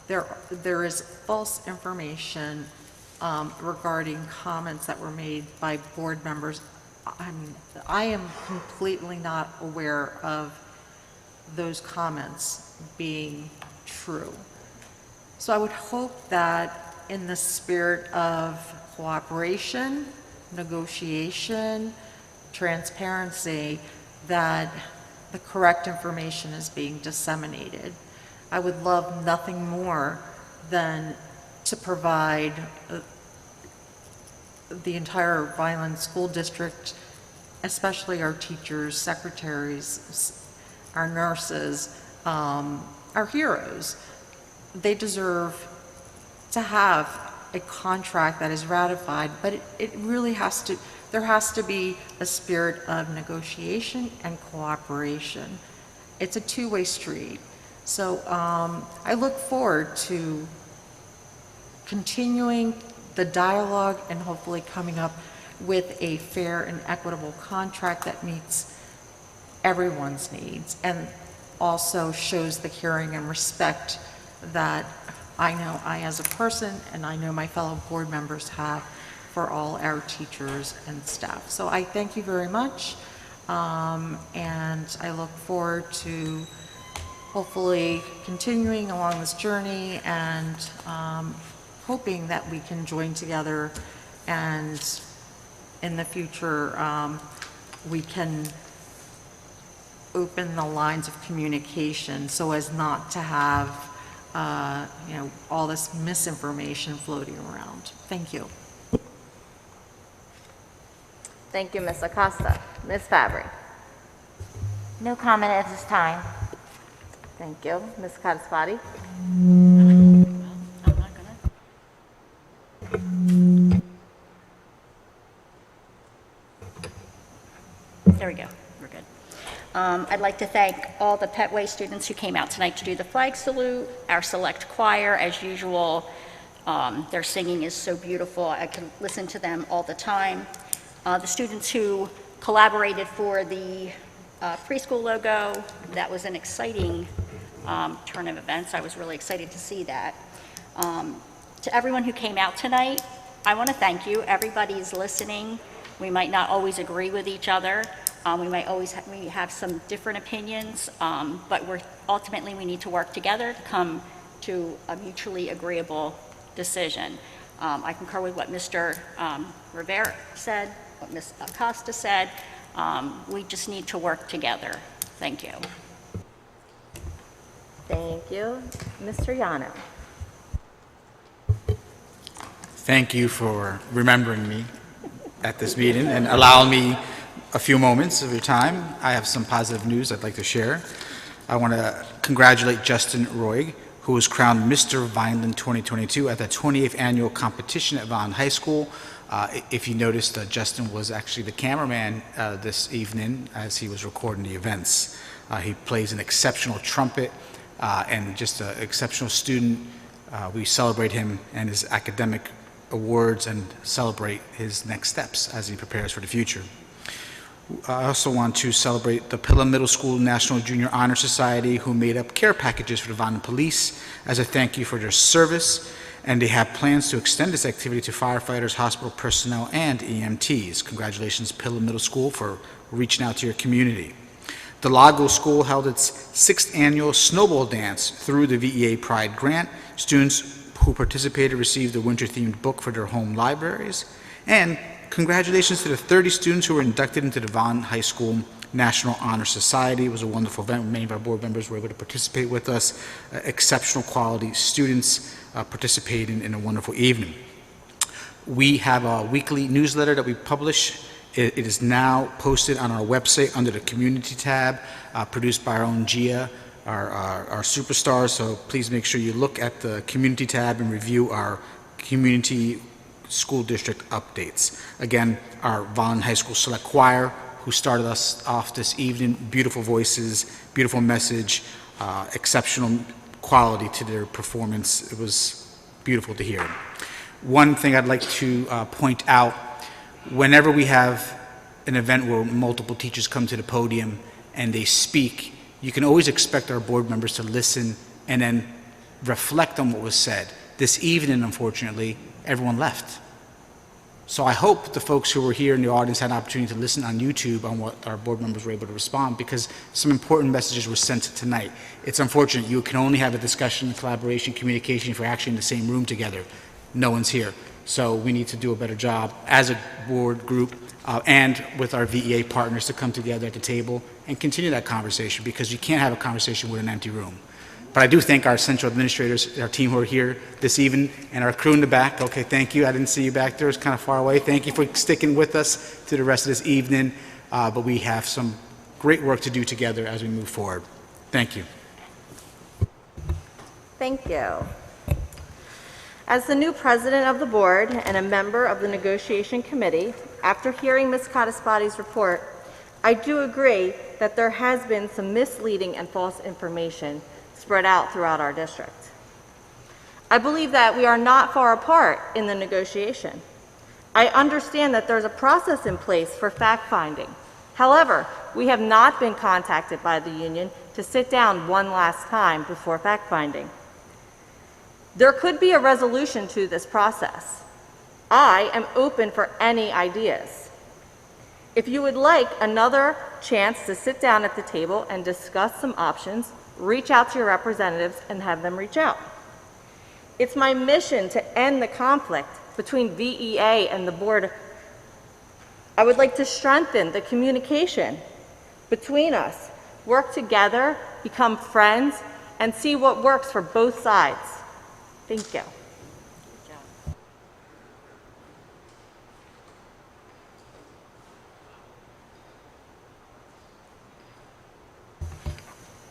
there is false information regarding comments that were made by board members. I am completely not aware of those comments being true. So I would hope that in the spirit of cooperation, negotiation, transparency, that the correct information is being disseminated. I would love nothing more than to provide the entire Vineland School District, especially our teachers, secretaries, our nurses, our heroes. They deserve to have a contract that is ratified, but it really has to, there has to be a spirit of negotiation and cooperation. It's a two-way street. So I look forward to continuing the dialogue and hopefully coming up with a fair and equitable contract that meets everyone's needs and also shows the caring and respect that I know I as a person and I know my fellow board members have for all our teachers and staff. So I thank you very much, and I look forward to hopefully continuing along this journey and hoping that we can join together and in the future we can open the lines of communication so as not to have all this misinformation floating around. Thank you. Thank you, Ms. Acosta. Ms. Fabry. No comment at this time. Thank you. Ms. Catasparty. There we go. We're good. I'd like to thank all the Petway students who came out tonight to do the flag salute, our select choir, as usual. Their singing is so beautiful. I can listen to them all the time. The students who collaborated for the preschool logo, that was an exciting turn of events. I was really excited to see that. To everyone who came out tonight, I want to thank you. Everybody's listening. We might not always agree with each other. We might always have some different opinions, but ultimately we need to work together to come to a mutually agreeable decision. I concur with what Mr. Rivera said, what Ms. Acosta said. We just need to work together. Thank you. Thank you. Mr. Yano. Thank you for remembering me at this meeting and allowing me a few moments of your time. I have some positive news I'd like to share. I want to congratulate Justin Roig, who was crowned Mr. Vineland 2022 at the 28th annual competition at Vineland High School. If you noticed, Justin was actually the cameraman this evening as he was recording the events. He plays an exceptional trumpet and just an exceptional student. We celebrate him and his academic awards and celebrate his next steps as he prepares for the future. I also want to celebrate the Pilla Middle School National Junior Honor Society, who made up care packages for the Vineland Police as a thank you for their service, and they have plans to extend this activity to firefighters, hospital personnel, and EMTs. Congratulations, Pilla Middle School, for reaching out to your community. The Lago School held its 6th annual snowball dance through the VEA Pride Grant. Students who participated received a winter-themed book for their home libraries. And congratulations to the 30 students who were inducted into the Vaughan High School National Honor Society. It was a wonderful event. Many of our board members were able to participate with us. Exceptional quality students participating in a wonderful evening. We have a weekly newsletter that we publish. It is now posted on our website under the Community tab, produced by our own Gia, our superstars. So please make sure you look at the Community tab and review our community school district updates. Again, our Violin High School Select Choir, who started us off this evening, beautiful voices, beautiful message, exceptional quality to their performance. It was beautiful to hear. One thing I'd like to point out, whenever we have an event where multiple teachers come to the podium and they speak, you can always expect our board members to listen and then reflect on what was said. This evening, unfortunately, everyone left. So I hope the folks who were here in the audience had an opportunity to listen on YouTube on what our board members were able to respond, because some important messages were sent tonight. It's unfortunate you can only have a discussion, collaboration, communication if you're actually in the same room together. No one's here. So we need to do a better job as a board group and with our VEA partners to come together at the table and continue that conversation, because you can't have a conversation with an empty room. But I do thank our central administrators, our team who are here this evening, and our crew in the back. Okay, thank you. I didn't see you back there. It's kind of far away. Thank you for sticking with us to the rest of this evening. But we have some great work to do together as we move forward. Thank you. Thank you. As the new president of the board and a member of the negotiation committee, after hearing Ms. Cadaspotti's report, I do agree that there has been some misleading and false information spread out throughout our district. I believe that we are not far apart in the negotiation. I understand that there's a process in place for fact-finding. However, we have not been contacted by the union to sit down one last time before fact-finding. There could be a resolution to this process. I am open for any ideas. If you would like another chance to sit down at the table and discuss some options, reach out to your representatives and have them reach out. It's my mission to end the conflict between VEA and the board. I would like to strengthen the communication between us, work together, become friends, and see what works for both sides. Thank you.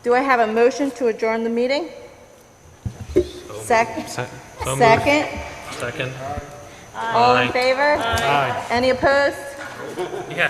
Do I have a motion to adjourn the meeting? Second? Second? Second. All in favor? Aye. Any opposed? Yeah.